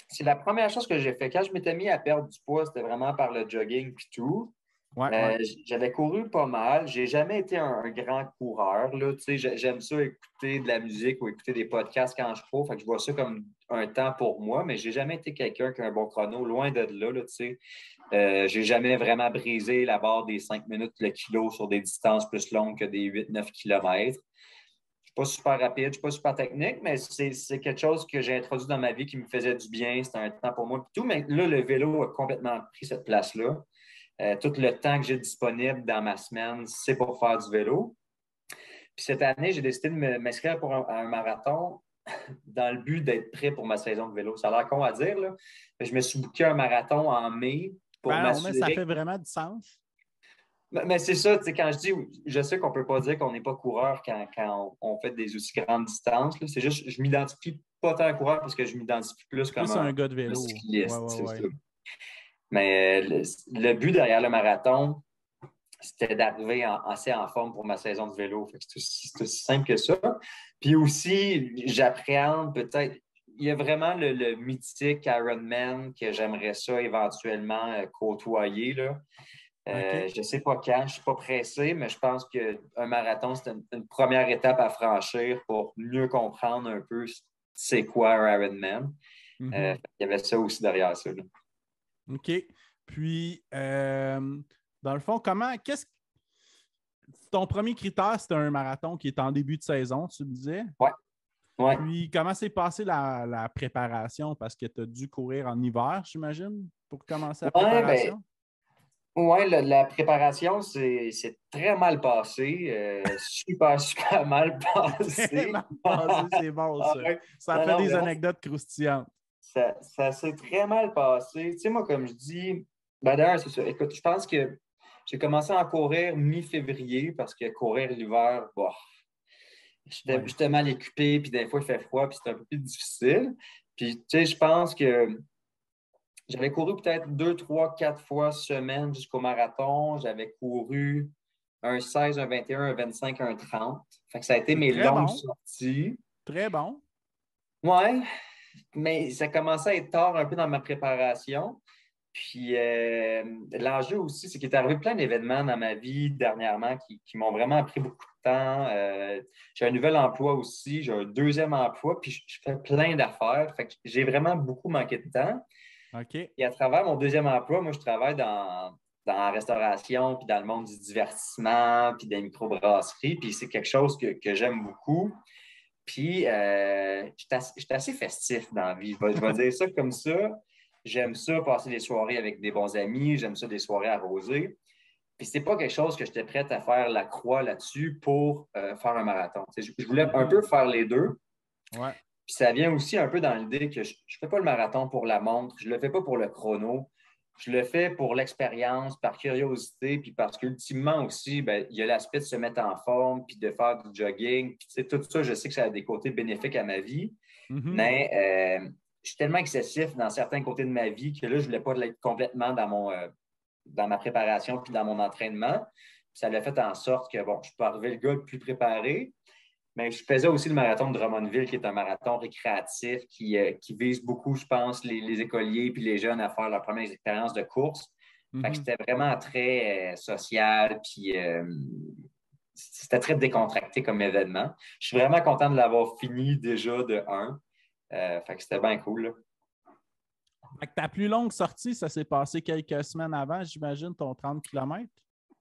c'est la première chose que j'ai fait. Quand je m'étais mis à perdre du poids, c'était vraiment par le jogging puis tout.
Ouais, ouais.
J'avais couru pas mal. J'ai jamais été un grand coureur, là. Tu sais, j'aime ça écouter de la musique ou écouter des podcasts quand je cours. Fait que je vois ça comme un temps pour moi, mais j'ai jamais été quelqu'un qui a un bon chrono, loin de là, tu sais. J'ai jamais vraiment brisé la barre des 5 minutes le kilo sur des distances plus longues que des 8-9 kilomètres. Je suis pas super rapide, je ne suis pas super technique, mais c'est quelque chose que j'ai introduit dans ma vie qui me faisait du bien. C'était un temps pour moi. Tout, mais là, le vélo a complètement pris cette place-là. Tout le temps que j'ai disponible dans ma semaine, c'est pour faire du vélo. Puis cette année, j'ai décidé de m'inscrire pour un marathon dans le but d'être prêt pour ma saison de vélo. Ça a l'air con à dire, là. Mais je me suis booké un marathon en mai pour
Ben non, mais ça
m'assurer.
fait vraiment du sens.
Mais c'est ça, tu sais, quand je dis, je sais qu'on ne peut pas dire qu'on n'est pas coureur quand on fait des aussi grandes distances, là. C'est juste, je m'identifie pas tant à coureur parce que je m'identifie plus comme
Plus un gars de
un
vélo. Ouais,
cycliste,
ouais,
c'est ça.
ouais.
Mais le but derrière le marathon, c'était d'arriver assez en forme pour ma saison de vélo. C'est aussi simple que ça. Puis aussi, j'appréhende peut-être. Il y a vraiment le mythique Ironman que j'aimerais ça éventuellement côtoyer, là.
OK.
Je ne sais pas quand, je ne suis pas pressé, mais je pense qu'un marathon, c'est une première étape à franchir pour mieux comprendre un peu c'est quoi un Ironman.
Mhm.
Il y avait ça aussi derrière ça, là.
OK. Puis, dans le fond, ton premier critère, c'était un marathon qui est en début de saison, tu me disais?
Ouais, ouais.
Puis, comment s'est passée la préparation? Parce que tu as dû courir en hiver, j'imagine, pour commencer la
Ouais, ben,
préparation?
ouais, la préparation, c'est très mal passé. Super, super mal
Très
passé.
mal passé, c'est bon,
Ah
ça.
ouais.
Ça
Non,
fait
non,
des
vraiment,
anecdotes croustillantes.
ça s'est très mal passé. Tu sais, moi, comme je dis, ben d'ailleurs, c'est ça. Écoute, je pense que j'ai commencé à courir mi-février parce que courir l'hiver, bon,
Ouais.
j'étais mal équipé, puis des fois, il fait froid, puis c'est un peu plus difficile. Puis, tu sais, je pense que j'avais couru peut-être 2, 3, 4 fois semaine jusqu'au marathon. J'avais couru un 16, un 21, un 25, un 30. Fait que ça a été
C'est
mes
très
longues
bon.
sorties.
Très bon.
Ouais, mais ça commençait à être tard un peu dans ma préparation. Puis l'enjeu aussi, c'est qu'il est arrivé plein d'événements dans ma vie dernièrement qui m'ont vraiment pris beaucoup de temps. J'ai un nouvel emploi aussi, j'ai un deuxième emploi, puis je fais plein d'affaires. Fait que j'ai vraiment beaucoup manqué de temps.
OK.
Et à travers mon deuxième emploi, moi, je travaille dans la restauration, puis dans le monde du divertissement, puis des microbrasseries. Puis c'est quelque chose que j'aime beaucoup. Puis je suis assez festif dans la vie. Je vais dire ça comme ça. J'aime ça, passer des soirées avec des bons amis. J'aime ça, des soirées arrosées. Puis c'est pas quelque chose que j'étais prête à faire la croix là-dessus pour faire un marathon. Je voulais un peu
Mhm.
faire les deux.
Ouais.
Puis ça vient aussi un peu dans l'idée que je ne fais pas le marathon pour la montre, je ne le fais pas pour le chrono, je le fais pour l'expérience, par curiosité, puis parce qu'ultimement aussi, ben, il y a l'aspect de se mettre en forme, puis de faire du jogging. Puis, tout ça, je sais que ça a des côtés bénéfiques à ma vie,
Mhm.
mais je suis tellement excessif dans certains côtés de ma vie que là, je ne voulais pas l'être complètement dans ma préparation puis dans mon entraînement. Puis ça l'a fait en sorte que, bon, je peux arriver le gars le plus préparé, mais je faisais aussi le marathon de Drummondville, qui est un marathon récréatif qui vise beaucoup, je pense, les écoliers et les jeunes à faire leurs premières expériences de course. Fait que
Mhm.
c'était vraiment très social, puis c'était très décontracté comme événement. Je suis vraiment content de l'avoir fini déjà de un. Fait que c'était bien cool, là.
Fait que ta plus longue sortie, ça s'est passé quelques semaines avant, j'imagine, ton 30 km.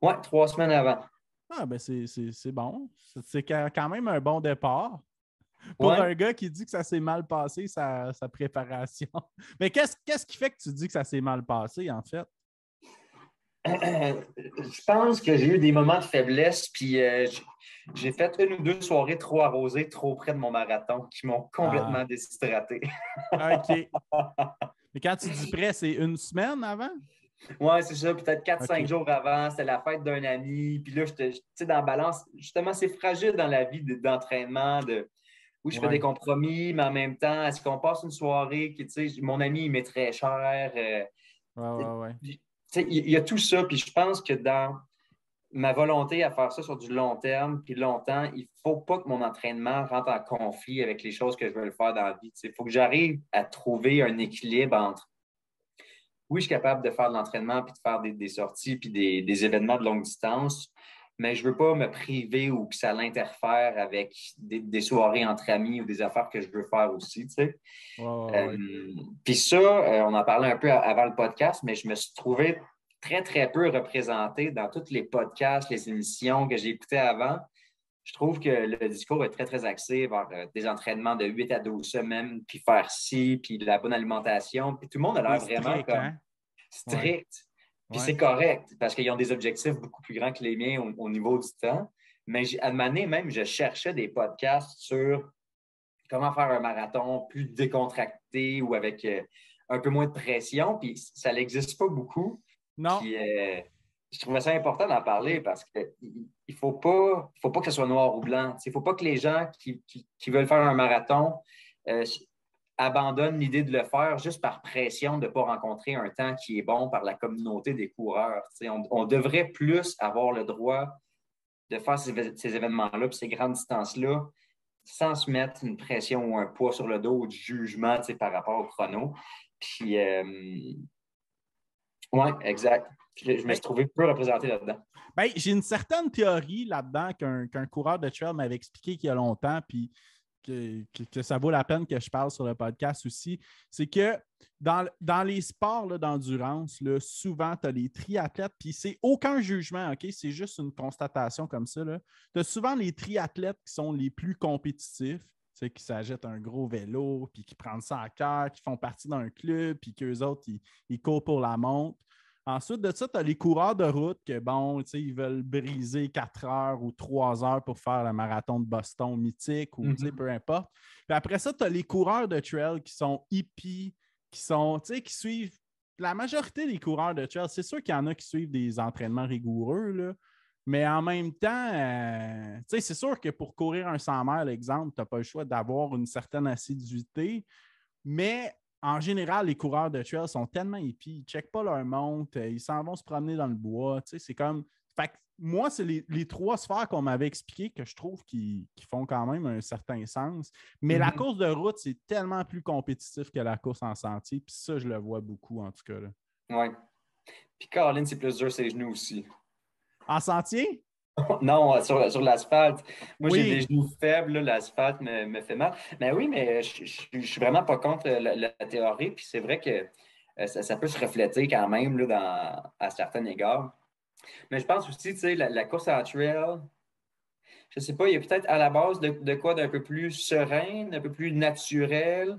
Ouais, 3 semaines avant.
Ah, ben c'est bon. C'est quand même un bon départ. Pour
Ouais.
un gars qui dit que ça s'est mal passé, sa préparation. Mais qu'est-ce qui fait que tu dis que ça s'est mal passé, en fait?
Je pense que j'ai eu des moments de faiblesse, puis j'ai fait une ou deux soirées trop arrosées, trop près de mon marathon, qui m'ont
Ah,
complètement déshydraté.
OK. Mais quand tu dis prêt, c'est une semaine avant?
Ouais, c'est ça. Peut-être quatre cinq
OK.
jours avant, c'était la fête d'un ami. Puis là, tu sais, dans la balance, justement, c'est fragile dans la vie d'entraînement. Oui, je fais des
Ouais.
compromis, mais en même temps, est-ce qu'on passe une soirée qui, tu sais, mon ami, il m'est très cher.
Ouais,
Tu
ouais, ouais.
sais, il y a tout ça. Puis je pense que dans ma volonté à faire ça sur du long terme, puis longtemps, il ne faut pas que mon entraînement rentre en conflit avec les choses que je veux le faire dans la vie. Il faut que j'arrive à trouver un équilibre entre oui, je suis capable de faire de l'entraînement puis de faire des sorties puis des événements de longue distance, mais je ne veux pas me priver ou que ça l'interfère avec des soirées entre amis ou des affaires que je veux faire aussi, tu sais.
Ouais, ouais,
Euh,
ouais.
Puis ça, on en parlait un peu avant le podcast, mais je me suis trouvé très, très peu représenté dans tous les podcasts, les émissions que j'ai écoutées avant. Je trouve que le discours est très, très axé vers des entraînements de 8 à 12 semaines, puis faire ci, puis de la bonne alimentation. Puis tout le monde a
C'est
l'air vraiment
strict,
comme
hein? Ouais,
strict. Puis
ouais.
c'est correct parce qu'ils ont des objectifs beaucoup plus grands que les miens au niveau du temps. Mais à un moment donné, même, je cherchais des podcasts sur comment faire un marathon plus décontracté ou avec un peu moins de pression. Puis ça n'existe pas beaucoup.
Non,
Puis je trouvais ça important d'en parler parce qu'il ne faut pas que ce soit noir ou blanc. Il ne faut pas que les gens qui veulent faire un marathon euh, abandonnent l'idée de le faire juste par pression de ne pas rencontrer un temps qui est bon par la communauté des coureurs. On devrait plus avoir le droit de faire ces événements-là, puis ces grandes distances-là, sans se mettre une pression ou un poids sur le dos ou du jugement par rapport au chrono. Puis, oui, exact. Je me
ben,
suis trouvé peu représenté là-dedans.
ben, j'ai une certaine théorie là-dedans qu'un coureur de trail m'avait expliqué il y a longtemps, puis que ça vaut la peine que je parle sur le podcast aussi. C'est que dans les sports là, d'endurance, là, souvent, tu as les triathlètes, puis c'est aucun jugement, OK? C'est juste une constatation comme ça. Tu as souvent les triathlètes qui sont les plus compétitifs, qui s'achètent un gros vélo, puis qui prennent ça à cœur, qui font partie d'un club, puis qu'eux autres, ils courent pour la montre. Ensuite de ça, tu as les coureurs de route que, bon, ils veulent briser 4 heures ou 3 heures pour faire le marathon de Boston mythique ou
Mm-hmm.
peu importe. Puis après ça, tu as les coureurs de trail qui sont hippies, qui suivent. La majorité des coureurs de trail, c'est sûr qu'il y en a qui suivent des entraînements rigoureux, là, mais en même temps, c'est sûr que pour courir un 100 mètres, exemple, tu n'as pas le choix d'avoir une certaine assiduité, mais en général, les coureurs de trail sont tellement épais, ils ne checkent pas leur montre, ils s'en vont se promener dans le bois. C'est comme. Fait que moi, c'est les trois sphères qu'on m'avait expliquées que je trouve qui font quand même un certain sens. Mais la
Mm-hmm.
course de route, c'est tellement plus compétitif que la course en sentier. Puis ça, je le vois beaucoup, en tout cas. Là.
Ouais. Puis Caroline, c'est plus dur ses genoux aussi.
En sentier?
Non, sur l'asphalte. Moi, j'ai des
Oui.
genoux faibles, là, l'asphalte me fait mal. Mais oui, mais je suis vraiment pas contre la théorie. Puis c'est vrai que ça peut se refléter quand même là, à certains égards. Mais je pense aussi, tu sais, la course en trail, je sais pas, il y a peut-être à la base de quoi d'un peu plus serein, d'un peu plus naturel.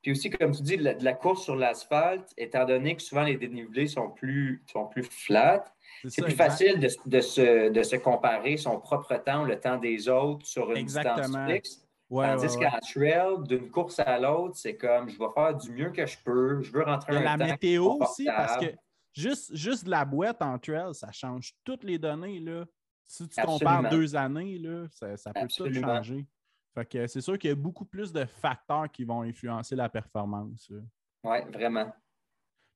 Puis aussi, comme tu dis, de la course sur l'asphalte, étant donné que souvent les dénivelés sont plus flats,
C'est
c'est
ça,
plus
exact.
facile de se comparer son propre temps, le temps des autres sur une distance
Exactement.
fixe.
Ouais, ouais,
Tandis
ouais.
qu'en trail, d'une course à l'autre, c'est comme je vais faire du mieux que je peux, je veux rentrer
Il y a
un
la
temps qui est
météo aussi, parce
confortable.
que juste de la boîte en trail, ça change toutes les données. Là. Si tu compares
Absolument.
2 années, là, ça peut tout
Absolument.
changer. Fait que c'est sûr qu'il y a beaucoup plus de facteurs qui vont influencer la performance. Là.
Oui, vraiment.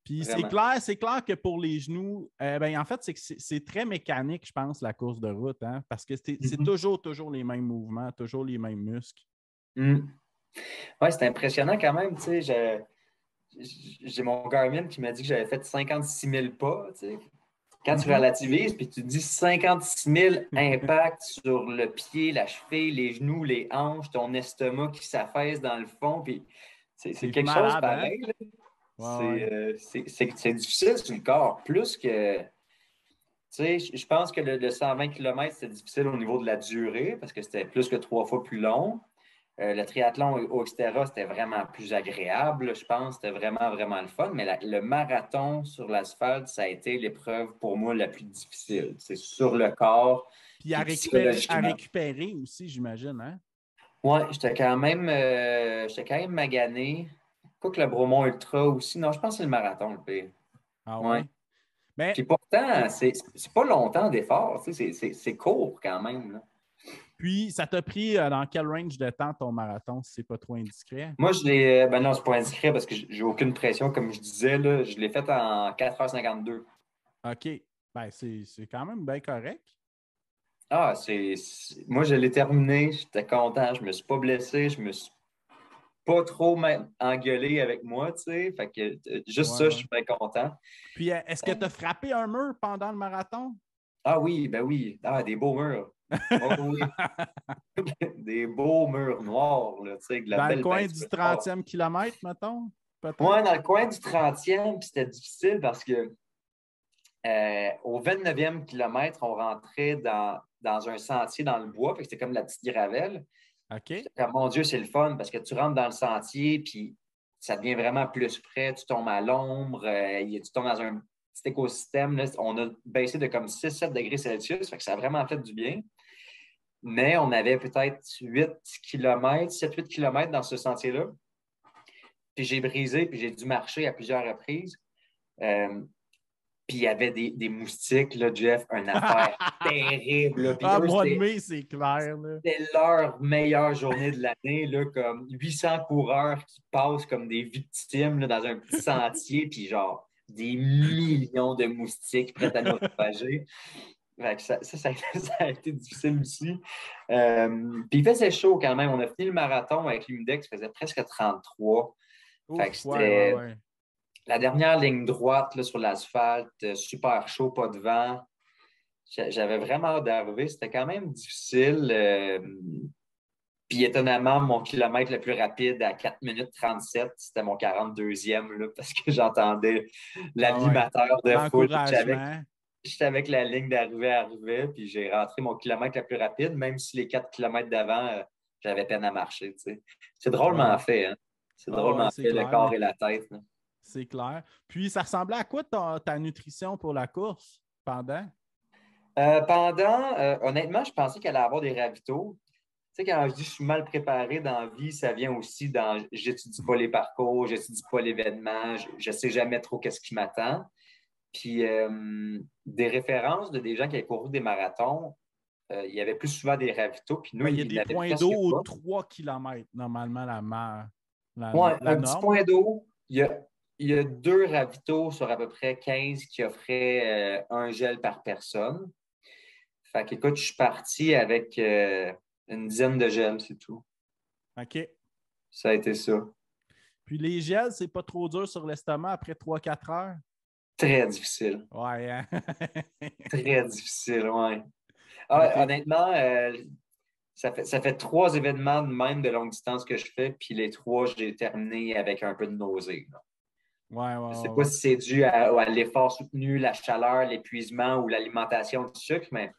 Puis
Vraiment.
c'est clair que pour les genoux, ben, en fait, c'est très mécanique, je pense, la course de route, hein, parce que c'est
Mhm.
toujours les mêmes mouvements, toujours les mêmes muscles.
Mm. Oui, c'est impressionnant quand même. Tu sais, j'ai mon Garmin qui m'a dit que j'avais fait 56 000 pas. Tu sais. Quand tu
Mhm.
relativises, puis tu dis 56 000 impacts sur le pied, la cheville, les genoux, les hanches, ton estomac qui s'affaisse dans le fond, puis c'est
C'est
quelque chose
malade, hein?
pareil. Là.
Ouais, ouais.
C'est difficile sur le corps, plus que. sais, je pense que le 120 km, c'était difficile au niveau de la durée parce que c'était plus que 3 fois plus long. Le triathlon au Xterra, c'était vraiment plus agréable, je pense. C'était vraiment, vraiment le fun. Mais le marathon sur l'asphalte, ça a été l'épreuve pour moi la plus difficile. C'est sur le corps,
Puis
puis
à
psychologiquement.
récupérer aussi, j'imagine, hein?
Oui, j'étais quand même magané. Quoi que le Bromont Ultra aussi. Non, je pense que c'est le marathon, le pire.
Ah
Ouais.
ouais. Mais
Puis pourtant, c'est pas longtemps d'effort. Tu sais, c'est court quand même, là.
puis, ça t'a pris dans quel range de temps ton marathon, si c'est pas trop indiscret?
Moi, je l'ai. Ben non, c'est pas indiscret parce que j'ai aucune pression, comme je disais, là. Je l'ai fait en 4h52.
OK. Ben, c'est quand même bien correct.
Ah, moi, je l'ai terminé. J'étais content. Je me suis pas blessé. Je me suis pas trop même engueulé avec moi, tu sais. Fait que juste
Ouais,
ça, je
ouais.
suis bien content.
Puis, est-ce que tu as frappé un mur pendant le marathon?
Ah oui, ben oui. Ah, des beaux murs. Oh oui, des beaux murs noirs, là, tu sais, avec de la
Dans le
belle
coin du
peinture noire.
30e kilomètre, mettons, peut-être?
Moi, dans le coin du 30e, puis c'était difficile parce que au 29e kilomètre, on rentrait dans un sentier dans le bois, fait que c'était comme la petite gravelle.
OK.
J'étais comme, mon Dieu, c'est le fun parce que tu rentres dans le sentier, puis ça devient vraiment plus frais, tu tombes à l'ombre, tu tombes dans un petit écosystème. Là. On a baissé de comme 6-7 degrés Celsius, fait que ça a vraiment fait du bien. Mais on avait peut-être 8 km, 7-8 km dans ce sentier-là. Puis j'ai brisé, puis j'ai dû marcher à plusieurs reprises. Euh, Puis il y avait des moustiques, là, Jeff, une affaire terrible. Là. Puis
Ah,
eux,
mois de
c'était
mai, c'est clair, là.
c'était leur meilleure journée de l'année, là, comme 800 coureurs qui passent comme des victimes là, dans un petit sentier, puis genre des millions de moustiques prêts à nous ravager. Fait que ça a été difficile aussi. Puis il faisait chaud quand même. On a fini le marathon avec l'Humidex, il faisait presque 33. Fait que
Ouf, ouais, ouais,
c'était
ouais.
la dernière ligne droite là, sur l'asphalte, super chaud, pas de vent. J'avais vraiment hâte d'arriver. C'était quand même difficile. Puis étonnamment, mon kilomètre le plus rapide à 4 minutes 37, c'était mon 42e là, parce que j'entendais
Ah ouais.
l'animateur de foot.
L'encouragement.
J'étais avec la ligne d'arrivée arrivée, puis j'ai rentré mon kilomètre le plus rapide, même si les 4 kilomètres d'avant, j'avais peine à marcher. Tu sais. C'est
Ouais,
drôlement
ouais.
fait, hein? C'est
Ah ouais,
drôlement
c'est
fait, le
clair.
corps et la tête. Là.
C'est clair. Puis, ça ressemblait à quoi ta nutrition pour la course pendant?
Honnêtement, je pensais qu'elle allait avoir des ravitaux. Tu sais, quand je dis que je suis mal préparé dans la vie, ça vient aussi dans j'étudie pas les parcours, j'étudie pas l'événement, je sais jamais trop qu'est-ce qui m'attend. Puis des références de des gens qui avaient couru des marathons, il y avait plus souvent des ravitaux, puis nous,
Ben, il y a
ils
des
n'avaient
points d'eau
presque
aux
pas.
3 km, normalement,
Ouais,
la
un petit
norme,
point
là.
d'eau. Il y a 2 ravitaux sur à peu près 15 qui offraient un gel par personne. Fait qu'écoute, je suis parti avec une dizaine de gels, c'est tout.
OK.
Ça a été ça.
Puis les gels, c'est pas trop dur sur l'estomac après 3 4 heures?
Très difficile.
Ouais, hein?
Très difficile, ouais. Ah,
OK.
honnêtement, ça fait 3 événements de même de longue distance que je fais, puis les 3, j'ai terminé avec un peu de nausée. Là.
Ouais, ouais,
Je ne sais
ouais,
pas
ouais.
si c'est dû à l'effort soutenu, la chaleur, l'épuisement ou l'alimentation du sucre, mais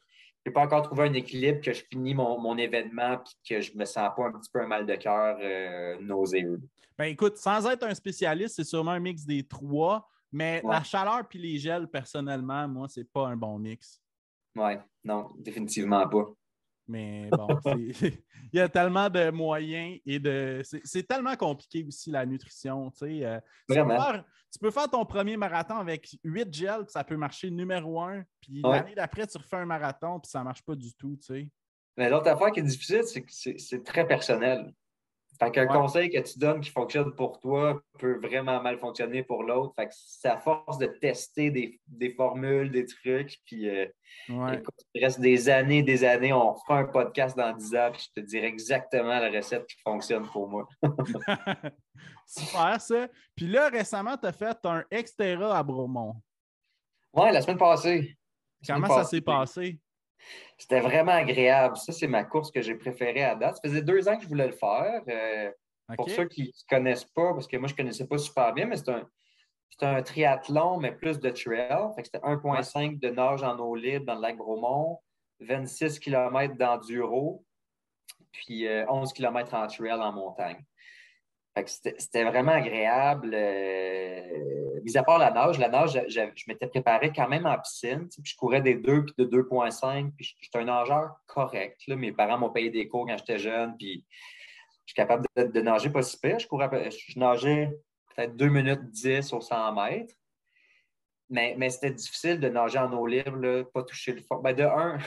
je n'ai pas encore trouvé un équilibre que je finis mon événement puis que je me sens pas un petit peu un mal de cœur nauséeux.
Ben écoute, sans être un spécialiste, c'est sûrement un mix des trois, mais
Ouais,
la chaleur puis les gels, personnellement, moi, c'est pas un bon mix.
ouais, non, définitivement pas.
Mais bon, il y a tellement de moyens et c'est tellement compliqué aussi la nutrition. Tu sais,
Vraiment.
tu peux faire ton premier marathon avec 8 gels, puis ça peut marcher numéro un, puis
Ouais.
l'année d'après, tu refais un marathon, puis ça marche pas du tout. Tu sais.
Mais l'autre affaire qui est difficile, c'est que c'est très personnel. Fait qu'un
Ouais,
conseil que tu donnes qui fonctionne pour toi peut vraiment mal fonctionner pour l'autre. Fait que c'est à force de tester des formules, des trucs, puis
ouais.
écoute, il reste des années, on fera un podcast dans 10 ans, puis je te dirai exactement la recette qui fonctionne pour moi.
Super, ça. Puis là, récemment, tu as fait un Xterra à Bromont.
Ouais, la semaine passée. La semaine
Comment ça
passée,
s'est passé?
c'était vraiment agréable. Ça, c'est ma course que j'ai préférée à date. Ça faisait 2 ans que je voulais le faire. Pour
OK?
ceux qui ne connaissent pas, parce que moi, je ne connaissais pas super bien, mais c'était un triathlon, mais plus de trail. Fait que c'était 1,5 de nage en eau libre dans le lac Bromont, 26 km d'enduro, puis 11 km en trail en montagne. Fait que c'était vraiment agréable. Mis à part la nage, je m'étais préparé quand même en piscine. Puis je courais des 2 puis de 2,5. Puis j'étais un nageur correct. Là. Mes parents m'ont payé des cours quand j'étais jeune. Puis je suis capable de nager pas si pire. Je nageais peut-être 2 minutes 10 au 100 mètres. Mais c'était difficile de nager en eau libre, là, pas toucher le fond. Ben, de un,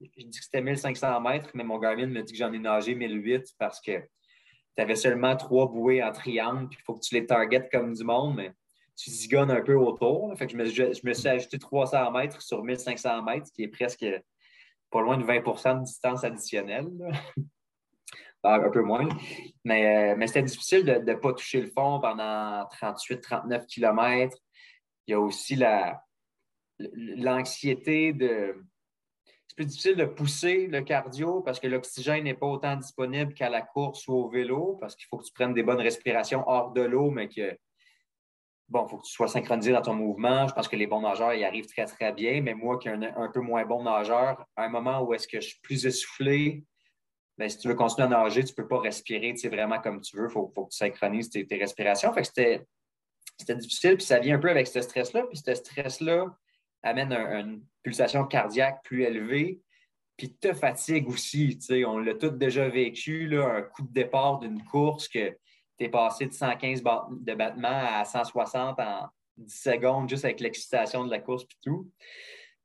je dis que c'était 1500 mètres, mais mon Garmin me dit que j'en ai nagé 1008 parce que tu avais seulement 3 bouées en triangle, puis il faut que tu les targetes comme du monde, mais tu zigonnes un peu autour. Là. Fait que je me suis ajouté 300 mètres sur 1500 mètres, ce qui est presque pas loin de 20 de distance additionnelle. Un peu moins. Mais c'était difficile de ne pas toucher le fond pendant 38-39 km. Il y a aussi l'anxiété de. C'est plus difficile de pousser le cardio parce que l'oxygène n'est pas autant disponible qu'à la course ou au vélo parce qu'il faut que tu prennes des bonnes respirations hors de l'eau, mais que, bon, il faut que tu sois synchronisé dans ton mouvement. Je pense que les bons nageurs y arrivent très, très bien, mais moi qui suis un peu moins bon nageur, à un moment où est-ce que je suis plus essoufflé, bien, si tu veux continuer à nager, tu ne peux pas respirer vraiment comme tu veux. Il faut que tu synchronises tes respirations. Fait que c'était difficile, puis ça vient un peu avec ce stress-là. Puis ce stress-là amène une pulsation cardiaque plus élevée, puis te fatigue aussi. On l'a tous déjà vécu, là, un coup de départ d'une course que tu es passé de 115 de battements à 160 en 10 secondes juste avec l'excitation de la course puis tout.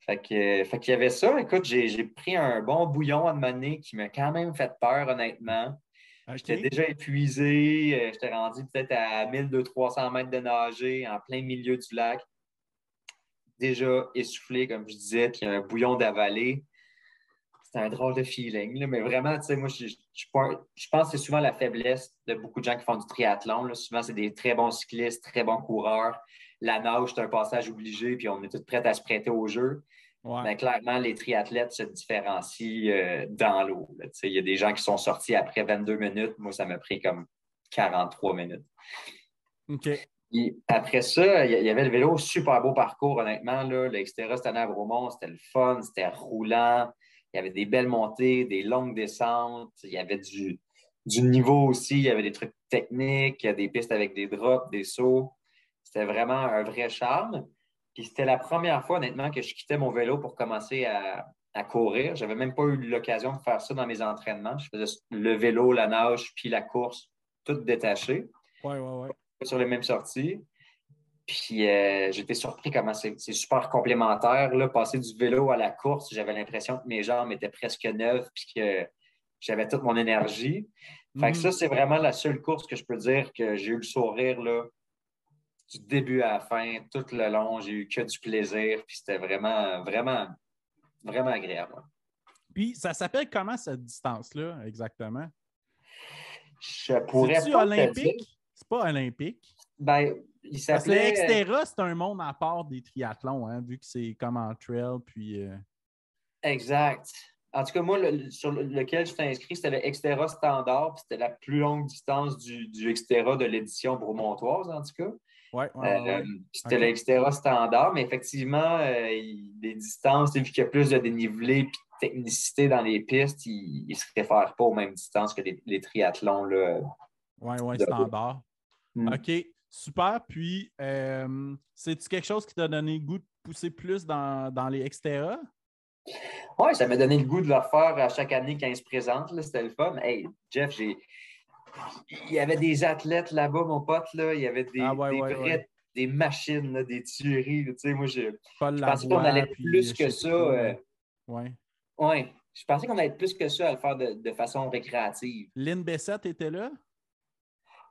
Fait qu'il y avait ça. Écoute, j'ai pris un bon bouillon à demander qui m'a quand même fait peur, honnêtement.
OK.
J'étais déjà épuisé. J'étais rendu peut-être à 1200-300 mètres de nager en plein milieu du lac. Déjà essoufflé, comme je disais, puis un bouillon d'avalé. C'était un drôle de feeling. Là. Mais vraiment, tu sais, moi, je pense que c'est souvent la faiblesse de beaucoup de gens qui font du triathlon. Là. Souvent, c'est des très bons cyclistes, très bons coureurs. La nage, c'est un passage obligé, puis on est tous prêts à se prêter au jeu.
Ouais.
Mais clairement, les triathlètes se différencient dans l'eau. Il y a des gens qui sont sortis après 22 minutes. Moi, ça m'a pris comme 43 minutes.
OK.
Et après ça, il y avait le vélo, super beau parcours, honnêtement. L'Extera cette année à Bromont, c'était le fun, c'était roulant. Il y avait des belles montées, des longues descentes. Il y avait du niveau aussi. Il y avait des trucs techniques, des pistes avec des drops, des sauts. C'était vraiment un vrai charme. Puis c'était la première fois, honnêtement, que je quittais mon vélo pour commencer à courir. Je n'avais même pas eu l'occasion de faire ça dans mes entraînements. Je faisais le vélo, la nage, puis la course, tout détaché.
Ouais.
Sur les mêmes sorties. Puis j'étais surpris comment c'est super complémentaire. Là, passer du vélo à la course, j'avais l'impression que mes jambes étaient presque neuves puis que j'avais toute mon énergie. Fait que ça, c'est vraiment la seule course que je peux dire que j'ai eu le sourire là, du début à la fin, tout le long. J'ai eu que du plaisir. Puis c'était vraiment, vraiment, vraiment agréable.
Puis ça s'appelle comment cette distance-là, exactement?
Je pourrais
C'est-tu
pas te dire.
olympique? C'est pas olympique.
Ben, il
Parce que
s'appelait.
l'Extera, c'est un monde à part des triathlons, hein, vu que c'est comme en trail, puis...
Exact. En tout cas, moi, sur lequel je t'ai inscrit, c'était le Xterra standard, puis c'était la plus longue distance du Xterra de l'édition bromontoise, en tout cas.
Ouais.
C'était
OK.
le Xterra standard, mais effectivement, les distances, vu qu'il y a plus de dénivelé et de technicité dans les pistes, ils ne se réfèrent pas aux mêmes distances que les triathlons. Là,
Ouais, standard.
Mm.
OK, super. Puis, c'est-tu quelque chose qui t'a donné le goût de pousser plus dans les extérieurs?
Oui, ça m'a donné le goût de le refaire à chaque année quand ils se présentent. C'était le fun. Hey, Jeff, il y avait des athlètes là-bas, mon pote. Là. Il y avait
Ouais.
des machines, là, des tueries. Tu sais, moi, je
Paul
pensais qu'on allait
Lavoie,
être
puis
plus
je
que
sais plus
ça.
trop, mais... Ouais.
Ouais, je pensais qu'on allait être plus que ça à le faire de façon récréative.
Lynn Bessette était là?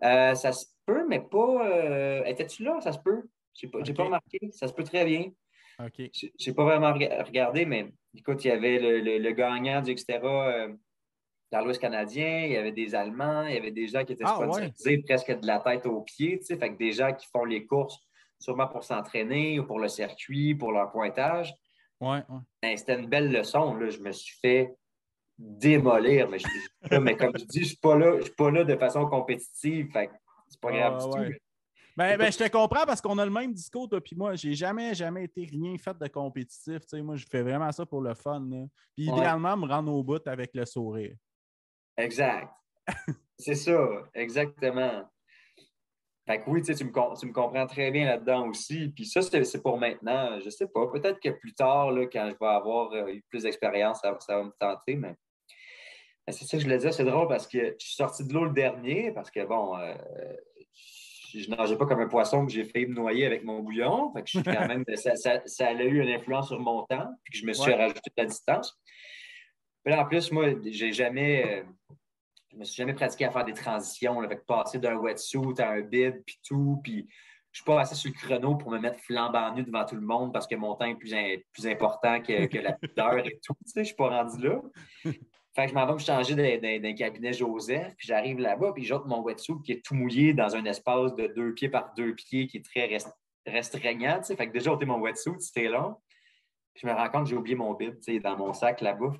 Ça se peut, mais pas. Étais-tu là? Ça se peut. J'ai pas
OK.
remarqué. Ça se peut très bien.
OK.
J'ai pas vraiment regardé, mais écoute, il y avait le gagnant du Xterra dans l'Ouest canadien, il y avait des Allemands, il y avait des gens qui étaient
Ah ouais.
sponsorisés presque de la tête aux pieds, tu sais, fait que des gens qui font les courses sûrement pour s'entraîner ou pour le circuit, pour leur pointage.
Ouais.
Ben, c'était une belle leçon, là. Je me suis fait démolir, mais comme je dis, je suis pas là de façon compétitive, fait que c'est pas grave du tout.
Ouais. Ben, je te comprends parce qu'on a le même discours, toi puis moi. J'ai jamais été rien fait de compétitif. Tu sais, moi, je fais vraiment ça pour le fun. Là. Puis
Ouais,
idéalement, me rendre au bout avec le sourire.
exact. C'est ça, exactement. Fait que oui, tu me comprends très bien là-dedans aussi. Puis ça, c'est pour maintenant. Je sais pas. Peut-être que plus tard, là, quand je vais avoir eu plus d'expérience, ça va me tenter. Mais c'est ça que je voulais dire. C'est drôle parce que je suis sorti de l'eau le dernier parce que, bon, je nageais pas comme un poisson que j'ai failli me noyer avec mon bouillon. Fait que je suis quand même, ça a eu une influence sur mon temps. Puis que je me suis
Ouais.
rajouté de la distance. Puis là, en plus, moi, je me suis jamais pratiqué à faire des transitions, là, avec passer d'un wetsuit à un bib, puis tout. Puis je suis pas assez sur le chrono pour me mettre flambant nu devant tout le monde parce que mon temps est plus important que la pudeur et tout. Tu sais, je suis pas rendu là. Fait que je m'en vais me changer d'un cabinet Joseph, puis j'arrive là-bas, puis j'ôte mon wetsuit qui est tout mouillé dans un espace de 2 pieds par 2 pieds qui est très restreignant. Tu sais. Fait que déjà, ôter mon wetsuit, c'était long. Puis je me rends compte que j'ai oublié mon bib dans mon sac là-bas.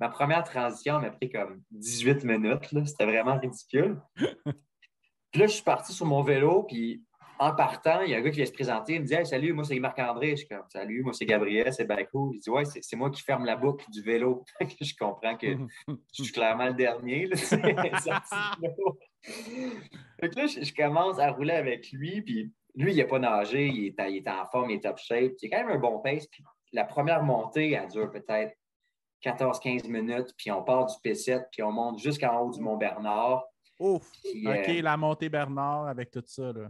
Ma première transition m'a pris comme 18 minutes. Là. C'était vraiment ridicule. Puis là, je suis parti sur mon vélo, puis en partant, il y a un gars qui vient se présenter. Il me dit hey, salut, moi, c'est Marc-André. Je suis comme salut, moi, c'est Gabriel, c'est bien cool. Il dit ouais, c'est moi qui ferme la boucle du vélo. Je comprends que je suis clairement le dernier. Là, fait que là, je commence à rouler avec lui, puis lui, il n'a pas nagé, il est en forme, il est top shape. C'est quand même un bon pace. Puis la première montée, elle dure peut-être 14-15 minutes, puis on part du P7, puis on monte jusqu'en haut du Mont-Bernard.
Ouf!
Puis,
OK, la montée Bernard avec tout ça. Là.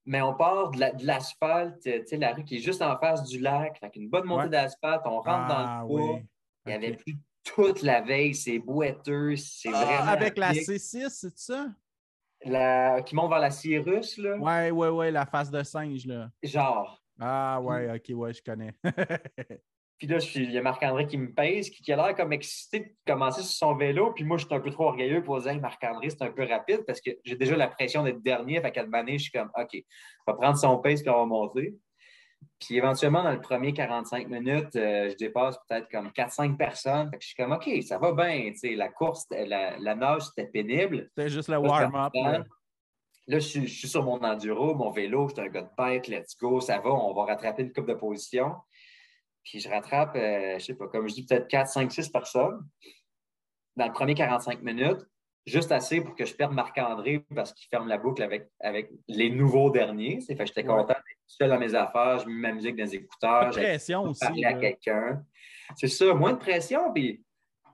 mais on part de l'asphalte, tu sais, la rue qui est juste en face du lac. Fait qu'une bonne
Ouais.
montée d'asphalte, on rentre dans le
Ah
bois.
oui.
Il y
OK.
avait plu toute la veille, c'est boiteux, c'est
Ah,
vraiment à
avec la
pic.
C6, c'est ça?
Qui monte vers la Cyrus, là,
Ouais, la face de singe, là.
genre.
Ah
Puis,
ouais, OK, ouais, je connais.
puis là, il y a Marc-André qui me pèse, qui a l'air comme excité de commencer sur son vélo. Puis moi, je suis un peu trop orgueilleux pour dire hey, Marc-André, c'est un peu rapide parce que j'ai déjà la pression d'être dernier. Fait qu'à un moment donné, je suis comme OK, on va prendre son pace puis on va monter. Puis éventuellement, dans le premier 45 minutes, je dépasse peut-être comme 4-5 personnes. Fait que je suis comme OK, ça va bien. Tu sais, la course, la nage, c'était pénible.
C'était juste le
Là,
warm-up, là.
je suis sur mon enduro, mon vélo, je suis un gars de bike, let's go, ça va, on va rattraper une coupe de position. Puis je rattrape, je sais pas, comme je dis, peut-être 4-5-6 personnes dans le premier 45 minutes, juste assez pour que je perde Marc-André parce qu'il ferme la boucle avec les nouveaux derniers. Fait que j'étais
Ouais.
content d'être seul dans mes affaires, je mets ma musique dans les
Pas de
écouteurs, j'ai
pression aussi,
parlé à
là.
quelqu'un. C'est ça, moins de pression, puis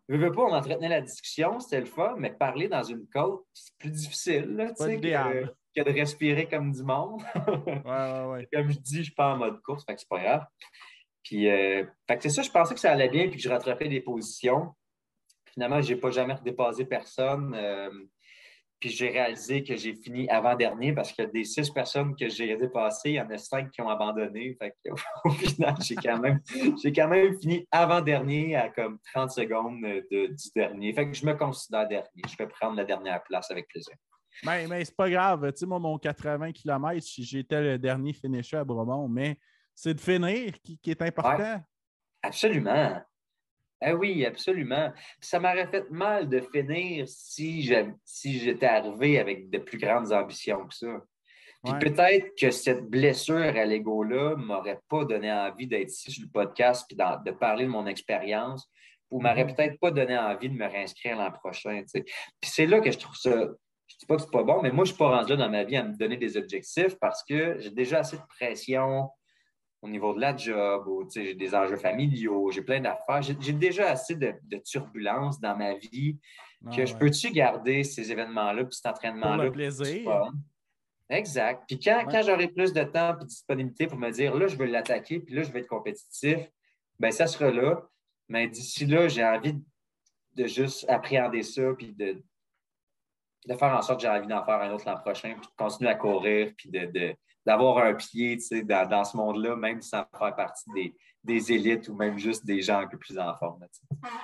veux pas, on entretenait la discussion, c'était le fun, mais parler dans une côte, c'est plus difficile là,
C'est pas l'idéal.
que de respirer comme du monde.
Ouais.
Comme je dis, je suis pas en mode course, fait que c'est pas grave. Puis, fait que c'est ça, je pensais que ça allait bien puis que je rattrapais des positions. Finalement, je n'ai pas jamais redépassé personne. Puis j'ai réalisé que j'ai fini avant-dernier parce que des 6 personnes que j'ai dépassées, il y en a 5 qui ont abandonné. Fait que, au final, j'ai quand même fini avant-dernier à comme 30 secondes du dernier. Fait que je me considère dernier. Je vais prendre la dernière place avec plaisir.
Mais c'est pas grave. Tu sais, moi, mon 80 km, j'étais le dernier finisher à Bromont, mais c'est de finir qui est
Oui,
important.
absolument. Ah oui, absolument. Puis ça m'aurait fait mal de finir si j'étais arrivé avec de plus grandes ambitions que ça. Puis
Ouais.
peut-être que cette blessure à l'ego-là ne m'aurait pas donné envie d'être ici sur le podcast puis de parler de mon expérience ou m'aurait
Mhm.
peut-être pas donné envie de me réinscrire l'an prochain. Tu sais. Puis c'est là que je trouve ça. Je ne dis pas que c'est pas bon, mais moi, je ne suis pas rendu là dans ma vie à me donner des objectifs parce que j'ai déjà assez de pression au niveau de la job, ou j'ai des enjeux familiaux, j'ai plein d'affaires. J'ai déjà assez de turbulences dans ma vie que
Ah
je
ouais.
peux-tu garder ces événements-là puis cet
Pour le
entraînement-là pour du
plaisir.
fun? Exact. Puis
Ouais.
quand j'aurai plus de temps et de disponibilité pour me dire là, je veux l'attaquer, puis là, je vais être compétitif, bien, ça sera là. Mais d'ici là, j'ai envie de juste appréhender ça, puis de faire en sorte que j'ai envie d'en faire un autre l'an prochain, puis de continuer à courir, puis d'avoir un pied dans ce monde-là, même sans faire partie des élites ou même juste des gens un peu plus en forme.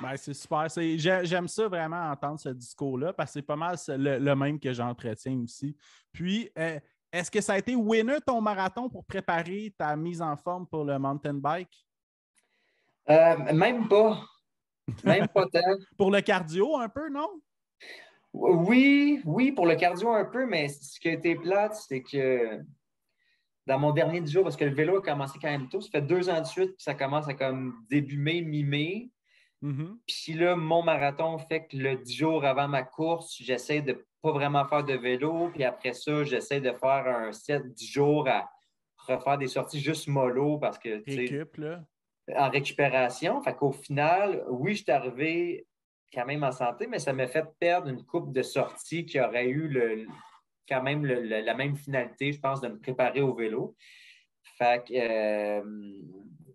Ben, c'est super. J'aime ça vraiment entendre ce discours-là parce que c'est pas mal le même que j'entretiens aussi. Puis, est-ce que ça a été winner ton marathon pour préparer ta mise en forme pour le mountain bike?
Même pas. Même pas tant.
Pour le cardio un peu, non?
Oui, pour le cardio un peu, mais ce qui a été plate, c'est que dans mon dernier 10 jours, parce que le vélo a commencé quand même tôt. Ça fait 2 ans de suite, puis ça commence à comme début mai, mi-mai.
Mhm.
Puis là, mon marathon fait que le 10 jours avant ma course, j'essaie de pas vraiment faire de vélo. Puis après ça, j'essaie de faire un 7-10 jours à refaire des sorties juste mollo parce que, tu sais,
Récup, là.
en récupération. Fait qu'au final, oui, je suis arrivé quand même en santé, mais ça m'a fait perdre une coupe de sorties qui aurait eu quand même la même finalité, je pense, de me préparer au vélo. Fait que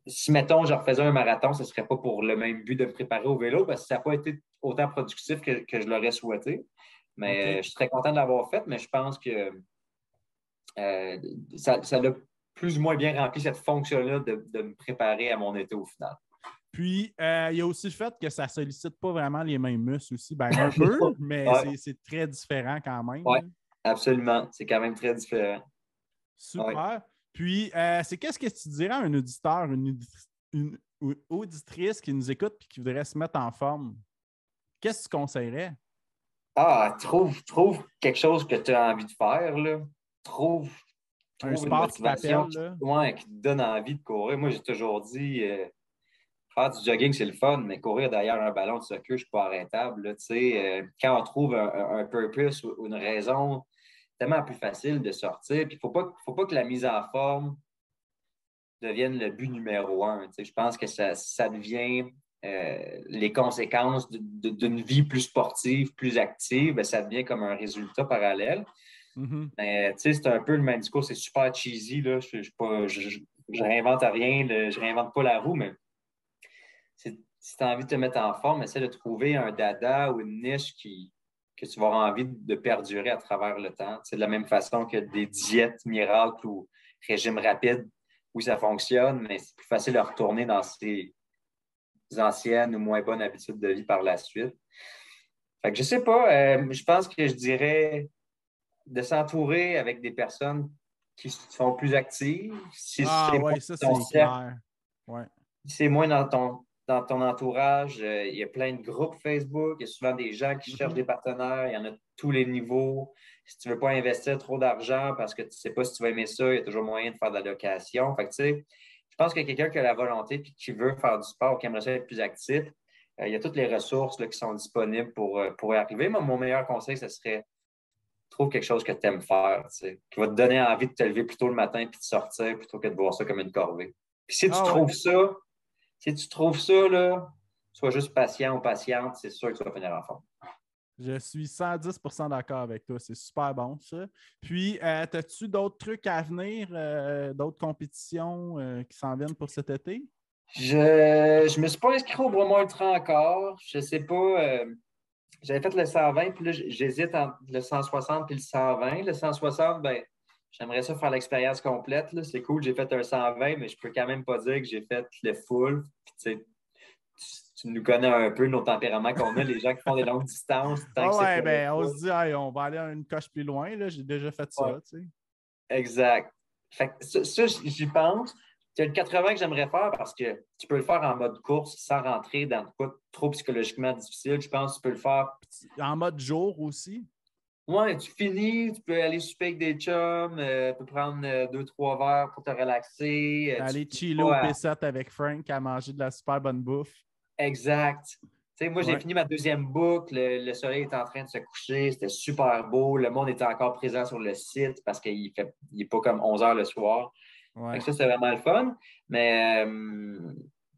si, mettons, je refaisais un marathon, ce ne serait pas pour le même but de me préparer au vélo parce que ça n'a pas été autant productif que je l'aurais souhaité. Mais
OK.
je suis très content de l'avoir fait, mais je pense que euh, ça a plus ou moins bien rempli cette fonction-là de me préparer à mon été au final.
Puis, il y a aussi le fait que ça ne sollicite pas vraiment les mêmes muscles aussi. Ben, un peu, mais
Ouais,
c'est très différent quand même,
ouais,
là.
absolument. C'est quand même très différent. Ouais.
Super. Puis, qu'est-ce que tu dirais à un auditeur, une auditrice qui nous écoute et qui voudrait se mettre en forme? Qu'est-ce que tu conseillerais?
Ah, trouve quelque chose que tu as envie de faire, là. Trouve,
Un
trouve une
sport qui
motivation
t'appelle, là?
ouais, qui te donne envie de courir. Moi, j'ai toujours dit, faire du jogging, c'est le fun, mais courir derrière un ballon de soccer, je ne suis pas arrêtable. Là, quand on trouve un purpose ou une raison, c'est tellement plus facile de sortir. Puis il ne faut pas que la mise en forme devienne le but numéro un. Je pense que ça devient les conséquences d'une vie plus sportive, plus active, bien, ça devient comme un résultat parallèle.
Mhm.
Mais c'est un peu le même discours, c'est super cheesy. Là. Je réinvente rien, je réinvente pas la roue, mais si tu as envie de te mettre en forme, essaie de trouver un dada ou une niche que tu vas avoir envie de perdurer à travers le temps. C'est de la même façon que des diètes miracles ou régimes rapides où ça fonctionne, mais c'est plus facile de retourner dans ses anciennes ou moins bonnes habitudes de vie par la suite. Fait que je sais pas, je pense que je dirais de s'entourer avec des personnes qui sont plus actives. Si
Ah
c'est moins
ouais, ça
ton
c'est
cercle,
clair. Ouais.
si c'est moins dans ton entourage, il y a plein de groupes Facebook, il y a souvent des gens qui cherchent
Mhm.
des partenaires, il y en a de tous les niveaux. Si tu ne veux pas investir trop d'argent parce que tu ne sais pas si tu vas aimer ça, il y a toujours moyen de faire de la location. Fait que, tu sais, je pense que quelqu'un qui a la volonté et qui veut faire du sport, qui aimerait ça être plus actif, il y a toutes les ressources là, qui sont disponibles pour y arriver. Moi, mon meilleur conseil, ce serait trouve quelque chose que tu aimes faire, tu sais, qui va te donner envie de te lever plus tôt le matin et de sortir plutôt que de voir ça comme une corvée. Puis
Ah ouais.
si tu trouves ça, là, sois juste patient ou patiente, c'est sûr que tu vas finir en forme.
Je suis 110% d'accord avec toi. C'est super bon, ça. Puis, as-tu d'autres trucs à venir, d'autres compétitions qui s'en viennent pour cet été?
Je me suis pas inscrit au Bromont Ultra encore. Je sais pas. J'avais fait le 120, puis là, j'hésite entre le 160 et le 120. Le 160, ben, j'aimerais ça faire l'expérience complète, là. C'est cool, j'ai fait un 120, mais je peux quand même pas dire que j'ai fait le full. Puis, tu sais, tu nous connais un peu nos tempéraments qu'on a, les gens qui font des longues distances, tant que
Ah
c'est
ouais,
pour le
ben, on se
full.
dit, hey, on va aller à une coche plus loin. Là. J'ai déjà fait
Ouais,
ça, tu sais.
exact. Fait que ça, j'y pense. C'est le 80 que j'aimerais faire parce que tu peux le faire en mode course sans rentrer dans quoi de trop psychologiquement difficile. Je pense que tu peux le faire.
En mode jour aussi.
Ouais, tu finis, tu peux aller souper avec des chums, tu peux prendre 2, 3 verres pour te relaxer. Tu
Aller
finis
chiller au
pas à...
P7 avec Frank à manger de la super bonne bouffe.
Exact. Tu sais, moi, j'ai
Ouais.
fini ma deuxième boucle. Le soleil est en train de se coucher. C'était super beau. Le monde était encore présent sur le site parce qu'il il est pas comme 11 heures le soir. Fait que
Ouais.
ça, c'est vraiment le fun. Mais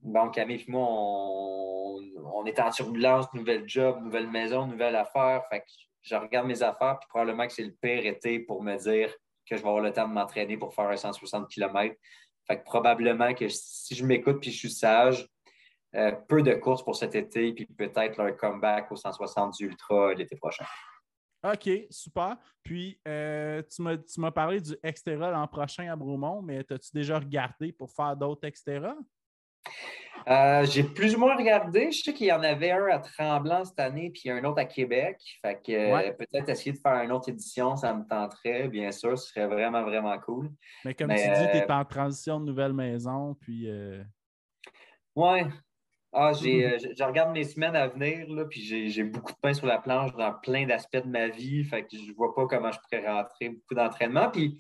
bon, Camille et moi, on est en turbulence, nouvelle job, nouvelle maison, nouvelle affaire. Fait que je regarde mes affaires, puis probablement que c'est le pire été pour me dire que je vais avoir le temps de m'entraîner pour faire un 160 km. Fait que probablement que si je m'écoute puis je suis sage, peu de courses pour cet été, puis peut-être un comeback au 160 du Ultra l'été prochain.
OK, super. Puis, tu m'as parlé du Extera l'an prochain à Bromont, mais as-tu déjà regardé pour faire d'autres Extera?
J'ai plus ou moins regardé. Je sais qu'il y en avait un à Tremblant cette année, puis un autre à Québec. Fait que
Ouais.
peut-être essayer de faire une autre édition, ça me tenterait, bien sûr. Ce serait vraiment, vraiment cool.
Mais comme tu dis, tu
Mais
es en transition de nouvelle maison, puis
ouais. Je regarde mes semaines à venir, là, puis j'ai beaucoup de pain sur la planche dans plein d'aspects de ma vie. Fait que je vois pas comment je pourrais rentrer beaucoup d'entraînement. Puis,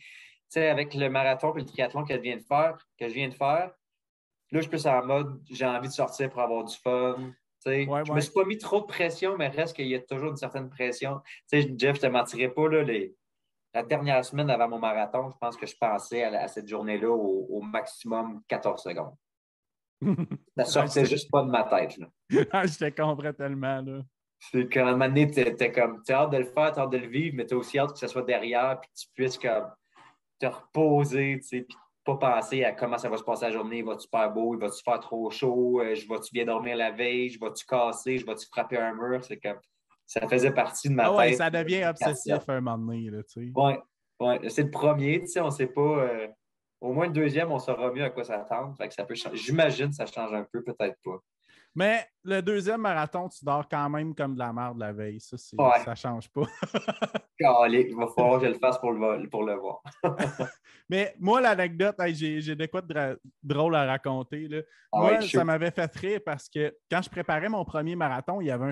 tu sais, avec le marathon et le triathlon que je viens de faire, là, je suis plus en mode, j'ai envie de sortir pour avoir du fun. Tu sais,
Ouais,
je me
ouais.
suis pas mis trop de pression, mais reste qu'il y a toujours une certaine pression. Tu sais, Jeff, je te mentirais pas, là, la dernière semaine avant mon marathon, je pense que je pensais à cette journée-là au maximum 14 secondes. Ça
Ah,
sortait juste pas de ma tête, là.
je te comprends tellement, là.
C'est qu'à un moment donné, t'as hâte de le faire, t'as hâte de le vivre, mais t'as aussi hâte que ce soit derrière, puis que tu puisses comme, te reposer, tu sais, puis pas penser à comment ça va se passer la journée. Va-tu faire beau? Va-tu faire trop chaud? Je vais-tu bien dormir la veille? Je vais-tu casser? Je vais-tu frapper un mur? C'est comme, ça faisait partie de ma
Ah ouais,
tête.
ça devient obsessif un moment donné, là, tu sais.
Ouais, ouais. C'est le premier, tu sais, on sait pas. Au moins le deuxième, on saura mieux à quoi s'attendre. Fait que ça peut changer. J'imagine que ça change un peu, peut-être pas.
Mais le deuxième marathon, tu dors quand même comme de la merde la veille.
Ouais.
Ça change pas.
Calé, il va falloir que je le fasse pour le voir.
Mais moi, l'anecdote, hey, j'ai de quoi de drôle à raconter, là.
Ah ouais,
Moi, ça
shoot.
m'avait fait rire parce que quand je préparais mon premier marathon, il y avait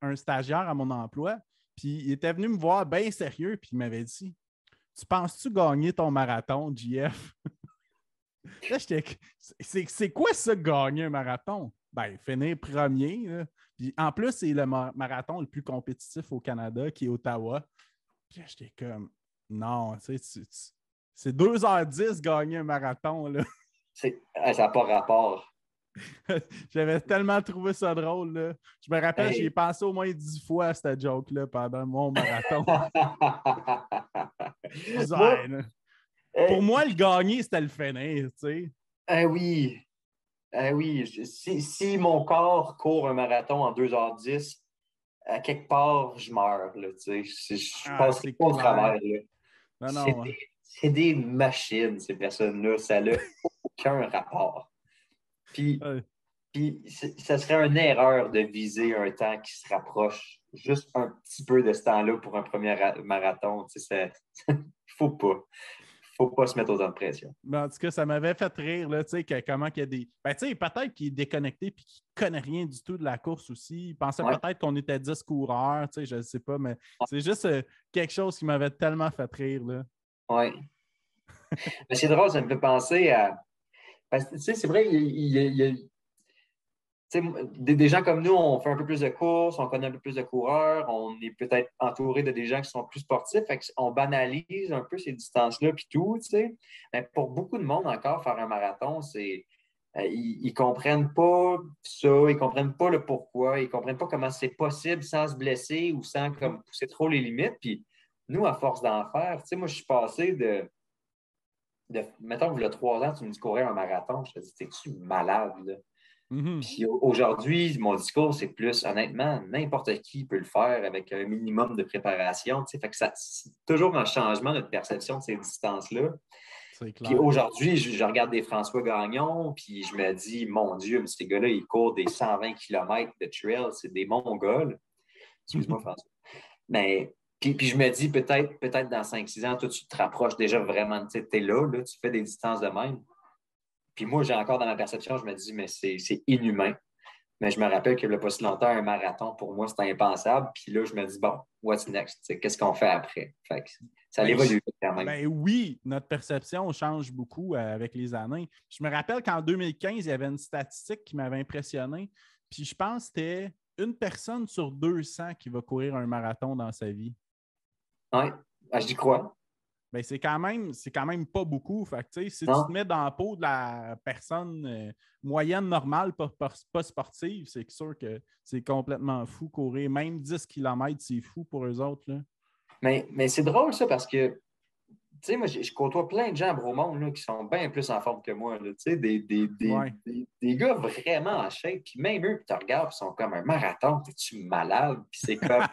un stagiaire à mon emploi. Puis il était venu me voir bien sérieux, puis il m'avait dit: Tu penses-tu gagner ton marathon, JF? Là, c'est quoi ça, gagner un marathon? Ben, finir premier. Là. Puis en plus, c'est le marathon le plus compétitif au Canada, qui est Ottawa. Puis là, j'étais comme, non, tu sais, c'est 2h10 gagner un marathon. Là.
Ça n'a pas rapport.
J'avais tellement trouvé ça drôle. Là. Je me rappelle, j'y ai
Hey.
pensé au moins 10 fois à cette joke-là pendant mon marathon. Je disais,
Moi,
hey, là, pour moi, le gagner, c'était le finir, tu sais.
ah oui, ah oui. Si mon corps court un marathon en 2h10, à quelque part, je meurs. Là, tu sais. Je
Ah,
passerai
c'est
pas au
clair.
travers. Là.
Non,
C'est
non.
des machines, ces personnes-là. Ça n'a aucun rapport. Puis, ça serait une erreur de viser un temps qui se rapproche juste un petit peu de ce temps-là pour un premier marathon. Tu sais, il ne faut pas. Faut pas se mettre autant de pression.
Mais en tout cas, ça m'avait fait rire, là, tu sais, comment qu'il y a des. Ben, tu sais, peut-être qu'il est déconnecté et qu'il ne connaît rien du tout de la course aussi. Il pensait
Ouais.
peut-être qu'on était 10 coureurs, tu sais, je ne sais pas, mais c'est juste quelque chose qui m'avait tellement fait rire, là.
Ouais. Mais c'est drôle, ça me fait penser à. Parce que, tu sais, c'est vrai, tu sais, des gens comme nous, on fait un peu plus de courses, on connaît un peu plus de coureurs, on est peut-être entouré de des gens qui sont plus sportifs, fait on banalise un peu ces distances-là puis tout, tu sais. Mais pour beaucoup de monde encore, faire un marathon, c'est ils comprennent pas ça, ils comprennent pas le pourquoi, ils comprennent pas comment c'est possible sans se blesser ou sans comme pousser trop les limites. Puis nous, à force d'en faire, tu sais, moi, je suis passé mettons, il y a 3 ans, tu me dis courir un marathon, je te dis, t'es-tu malade, là?
Mhm.
Puis aujourd'hui, mon discours, c'est plus, honnêtement, n'importe qui peut le faire avec un minimum de préparation. Tu sais. Fait que c'est toujours un changement de perception de ces distances-là.
C'est
Puis
clair.
aujourd'hui, je regarde des François Gagnon, puis je me dis, mon Dieu, mais ces gars-là, ils courent des 120 km de trail, c'est des Mongols. Excuse-moi, François. Mais puis je me dis, peut-être dans 5-6 ans, toi, tu te rapproches déjà vraiment, tu es là, tu fais des distances de même. Puis moi, j'ai encore dans ma perception, je me dis, mais c'est inhumain. Mais je me rappelle que le pas si longtemps, un marathon, pour moi, c'était impensable. Puis là, je me dis, bon, what's next? Qu'est-ce qu'on fait après? Fait que ça
Ben,
évolue quand même.
ben oui, notre perception change beaucoup avec les années. Je me rappelle qu'en 2015, il y avait une statistique qui m'avait impressionné. Puis je pense que c'était une personne sur 200 qui va courir un marathon dans sa vie.
Oui, j'y crois.
Ben, c'est quand même pas beaucoup. Fait que, si tu te
Non?
mets dans la peau de la personne moyenne, normale, pas sportive, c'est sûr que c'est complètement fou courir. Même 10 km, c'est fou pour eux autres. Là.
Mais c'est drôle, ça, parce que, tu sais, moi, je côtoie plein de gens à Bromont là, qui sont bien plus en forme que moi. Tu sais,
Ouais.
des gars vraiment en shape. Puis même eux, tu regardes, ils sont comme un marathon. T'es-tu malade? Puis c'est comme,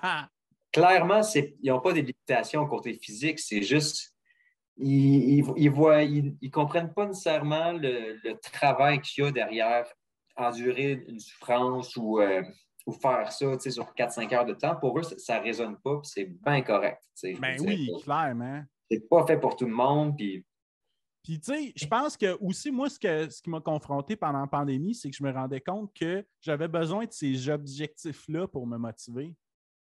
clairement, ils n'ont pas des limitations côté physique. C'est juste, ils comprennent pas nécessairement le travail qu'il y a derrière endurer une souffrance ou faire ça sur 4-5 heures de temps. Pour eux, ça ne résonne pas, puis c'est bien correct. Je veux
Ben
dire,
oui, clairement.
c'est pas fait pour tout le monde. Puis,
Puis, tu sais, je pense que aussi, moi, ce qui m'a confronté pendant la pandémie, c'est que je me rendais compte que j'avais besoin de ces objectifs-là pour me motiver.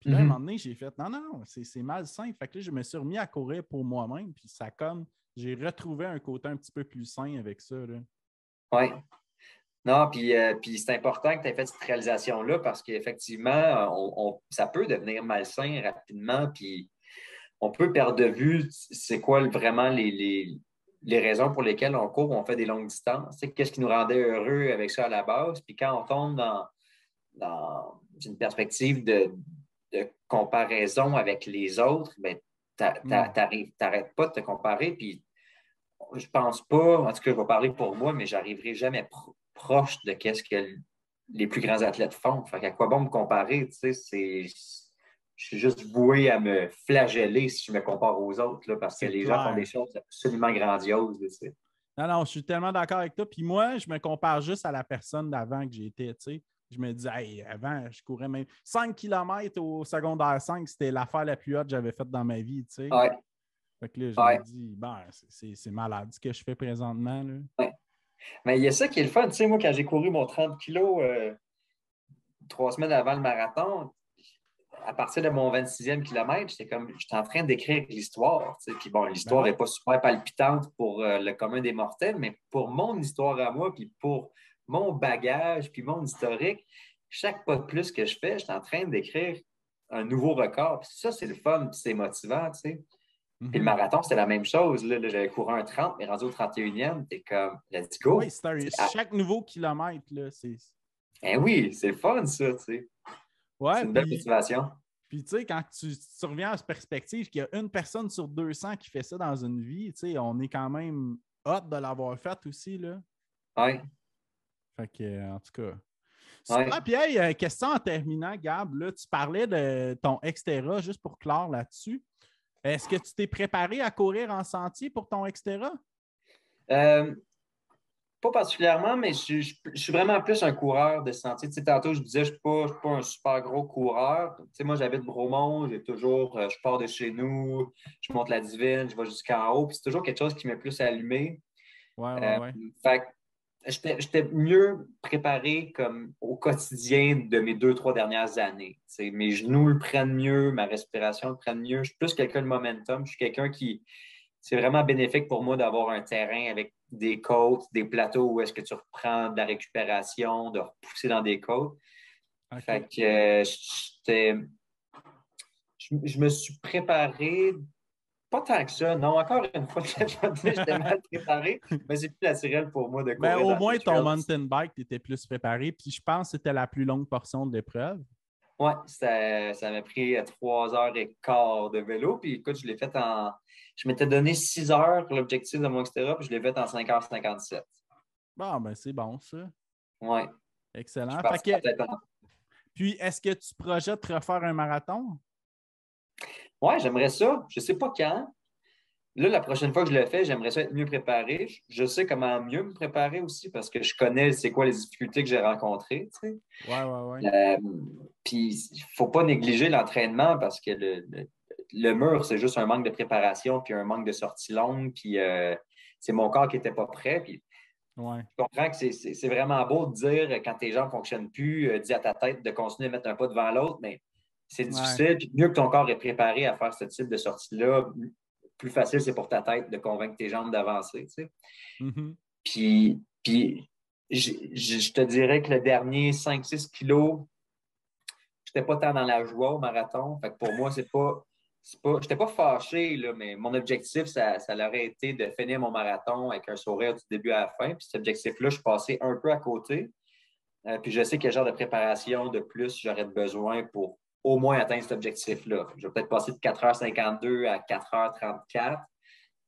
Puis là, à un moment donné, j'ai fait non, c'est malsain. Fait que là, je me suis remis à courir pour moi-même. Puis ça comme j'ai retrouvé un côté un petit peu plus sain avec ça.
Oui. Non, puis c'est important que tu aies fait cette réalisation-là parce qu'effectivement, ça peut devenir malsain rapidement, puis on peut perdre de vue c'est quoi vraiment les raisons pour lesquelles on court, on fait des longues distances. Qu'est-ce qui nous rendait heureux avec ça à la base? Puis quand on tombe dans une perspective de comparaison avec les autres, ben, t'arrêtes pas de te comparer. Puis je pense pas, en tout cas, je vais parler pour moi, mais j'arriverai jamais proche de qu'est-ce que les plus grands athlètes font. Fait qu'à quoi bon me comparer? Tu sais, je suis juste voué à me flageller si je me compare aux autres, là, parce que
C'est
les gens font des
clair.
choses absolument grandioses. Tu sais.
Non, je suis tellement d'accord avec toi. Puis moi, je me compare juste à la personne d'avant que j'étais, tu sais. Je me dis, hey, avant, je courais même 5 km au secondaire 5, c'était l'affaire la plus haute que j'avais faite dans ma vie, tu sais.
Ouais,
Fait que là, je me
ouais,
dis, ben, c'est malade ce que je fais présentement, là.
ouais. Mais il y a ça qui est le fun. Tu sais, moi, quand j'ai couru mon 30 kilos 3 semaines avant le marathon, à partir de mon 26e kilomètre, j'étais en train d'écrire l'histoire. Tu sais. Puis bon,
Ben
l'histoire n'est
ouais,
pas super palpitante pour le commun des mortels, mais pour mon histoire à moi, puis pour mon bagage, puis mon historique, chaque pas de plus que je fais, j'étais en train d'écrire un nouveau record. Puis ça, c'est le fun, puis c'est motivant, tu sais. Puis le
Mhm.
marathon, c'était la même chose. Là, j'avais couru un 30, mais rendu au 31e, t'es comme, let's
Oui,
go.
chaque nouveau kilomètre, là, c'est.
Eh oui, c'est le fun, ça, tu sais.
Ouais,
C'est une belle
puis
motivation.
Puis, tu sais, quand tu reviens à cette perspective qu'il y a une personne sur 200 qui fait ça dans une vie, tu sais, on est quand même hâte de l'avoir fait aussi, là.
Oui,
Fait que, en tout cas.
oui.
Super. Puis, hey, question en terminant, Gab, là, tu parlais de ton Xterra, juste pour clore là-dessus. Est-ce que tu t'es préparé à courir en sentier pour ton Xterra?
Euh, Pas particulièrement, mais je suis vraiment plus un coureur de sentier. Tu sais, tantôt, je disais, je suis pas un super gros coureur. Tu sais, moi, j'habite Bromont, je pars de chez nous, je monte la Divine, je vais jusqu'en haut, puis c'est toujours quelque chose qui m'a plus allumé.
Ouais, ouais,
Euh,
ouais.
Fait que j'étais mieux préparé comme au quotidien de mes 2, 3 dernières années. Tu sais, mes genoux le prennent mieux, ma respiration le prenne mieux. Je suis plus quelqu'un de momentum. Je suis quelqu'un qui, c'est vraiment bénéfique pour moi d'avoir un terrain avec des côtes, des plateaux où est-ce que tu reprends de la récupération, de repousser dans des côtes. Fait
OK.
que je me suis préparé, pas tant que ça. Non, encore une fois, je vais dire, j'étais mal préparé, mais c'est plus naturel pour moi de
Mais
courir
au
dans
moins,
ces
ton
trails.
mountain bike, tu étais plus préparé. Puis, je pense que c'était la plus longue portion de l'épreuve.
Ouais, ça m'a pris 3 heures et quart de vélo. Puis écoute, je m'étais donné 6 heures pour l'objectif de mon extérieur, puis je l'ai fait en 5h57.
Bon, ben, c'est bon, ça.
Ouais. Je suis
Excellent. Fait
parti à
que,
tête en...
puis, est-ce que tu projettes refaire un marathon?
Ouais, j'aimerais ça. Je sais pas quand. Là, la prochaine fois que je le fais, j'aimerais ça être mieux préparé. Je sais comment mieux me préparer aussi parce que je connais c'est quoi les difficultés que j'ai rencontrées. Tu sais.
Ouais, ouais, ouais.
Puis, il ne faut pas négliger l'entraînement parce que le mur, c'est juste un manque de préparation puis un manque de sortie longue. Puis, c'est mon corps qui n'était pas prêt. Puis,
Ouais.
je comprends que c'est vraiment beau de dire quand tes jambes ne fonctionnent plus, dis à ta tête de continuer à mettre un pas devant l'autre, mais c'est
Ouais.
difficile. Puis mieux que ton corps est préparé à faire ce type de sortie-là, plus facile c'est pour ta tête de convaincre tes jambes d'avancer. Tu sais.
Mhm.
Puis je te dirais que le dernier 5, 6 kilos, je n'étais pas tant dans la joie au marathon. Fait que pour moi, je n'étais pas fâché, là, mais mon objectif, ça aurait été de finir mon marathon avec un sourire du début à la fin. Puis cet objectif-là, je suis passé un peu à côté. Puis je sais quel genre de préparation de plus j'aurais besoin pour au moins atteindre cet objectif-là. Je vais peut-être passer de 4h52 à 4h34,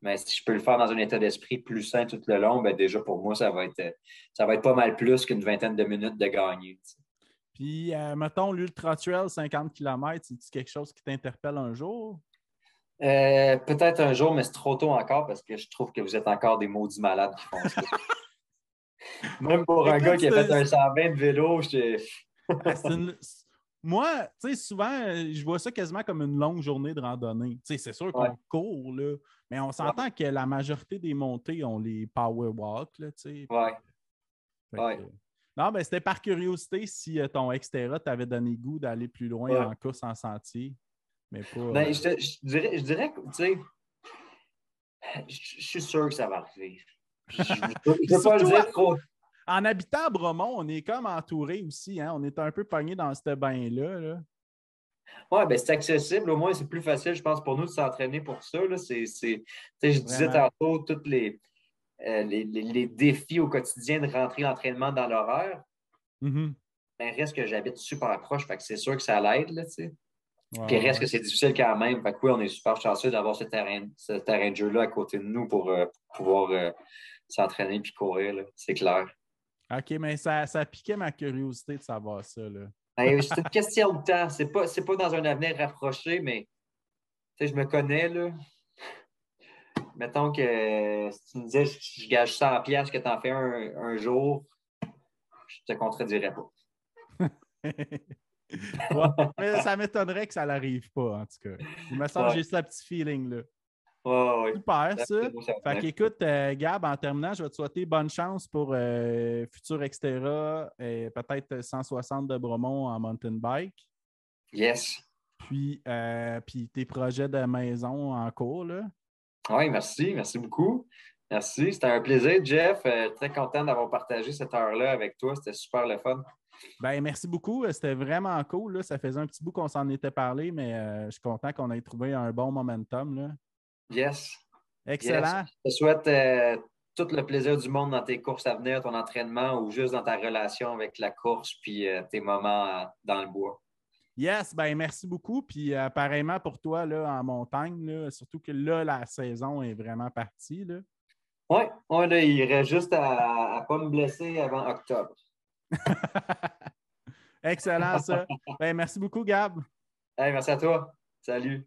mais si je peux le faire dans un état d'esprit plus sain tout le long, ben déjà pour moi, ça va être pas mal plus qu'une vingtaine de minutes de gagner. Tu sais.
Puis, mettons, l'Ultra Trail 50 km, c'est quelque chose qui t'interpelle un jour?
Peut-être un jour, mais c'est trop tôt encore parce que je trouve que vous êtes encore des maudits malades qui font ça. Même pour un gars
Écoute,
qui a fait un 120 de vélo,
ah, moi, tu sais, souvent, je vois ça quasiment comme une longue journée de randonnée. Tu sais, c'est sûr
ouais,
qu'on court, là, mais on
ouais,
s'entend que la majorité des montées ont les power walk, là, tu sais.
ouais,
Fait
ouais.
que, non, mais c'était par curiosité si ton Xterra t'avait donné goût d'aller plus loin
Ouais.
en course en sentier, mais pas.
Ben, je dirais que, tu sais, Je suis sûr que ça va arriver. Je ne
Puis
veux pas le
surtout,
dire trop.
en habitant à Bromont, on est comme entouré aussi. Hein? On est un peu pogné dans ce bain-là. Là.
Oui, ben c'est accessible. Au moins, c'est plus facile, je pense, pour nous de s'entraîner pour ça. Là. Je disais
Vraiment.
tantôt tous les défis au quotidien de rentrer l'entraînement dans l'horaire.
Mhm.
Mais reste que j'habite super proche, fait que c'est sûr que ça l'aide, là, tu sais.
Ouais,
Puis
ouais,
reste
ouais.
que c'est difficile quand même. Fait que oui, on est super chanceux d'avoir ce terrain de jeu-là à côté de nous pour pouvoir s'entraîner puis courir, là. C'est clair.
OK, mais ça piquait ma curiosité de savoir ça. Là.
Hey, c'est une question de temps. C'est pas dans un avenir rapproché, mais tu sais, je me connais, là. Mettons que si tu me disais je gage 100 pièces que tu en fais un jour, je te contredirais pas.
Ouais, mais ça m'étonnerait que ça n'arrive pas, en tout cas. Il me semble que
Ouais,
j'ai ce petit feeling-là.
ouais, ouais.
Super, ça.
C'est beau, ça
Fait
va.
qu'écoute, Gab, en terminant, je vais te souhaiter bonne chance pour Futur Extera et peut-être 160 de Bromont en mountain bike.
Yes.
Puis tes projets de maison en cours, là.
Oui, merci. Merci beaucoup. Merci. C'était un plaisir, Jeff. Très content d'avoir partagé cette heure-là avec toi. C'était super le fun.
Ben, merci beaucoup. C'était vraiment cool. Là. Ça faisait un petit bout qu'on s'en était parlé, mais je suis content qu'on ait trouvé un bon momentum. Là.
Yes. Yes.
Excellent.
Je te souhaite tout le plaisir du monde dans tes courses à venir, ton entraînement ou juste dans ta relation avec la course puis tes moments dans le bois.
Yes, ben merci beaucoup. Puis pareillement pour toi là, en montagne, là, surtout que là, la saison est vraiment partie. Là.
Oui, ouais, là, il reste juste à ne pas me blesser avant octobre.
Excellent, ça. Ben, merci beaucoup, Gab.
Hey, merci à toi. Salut.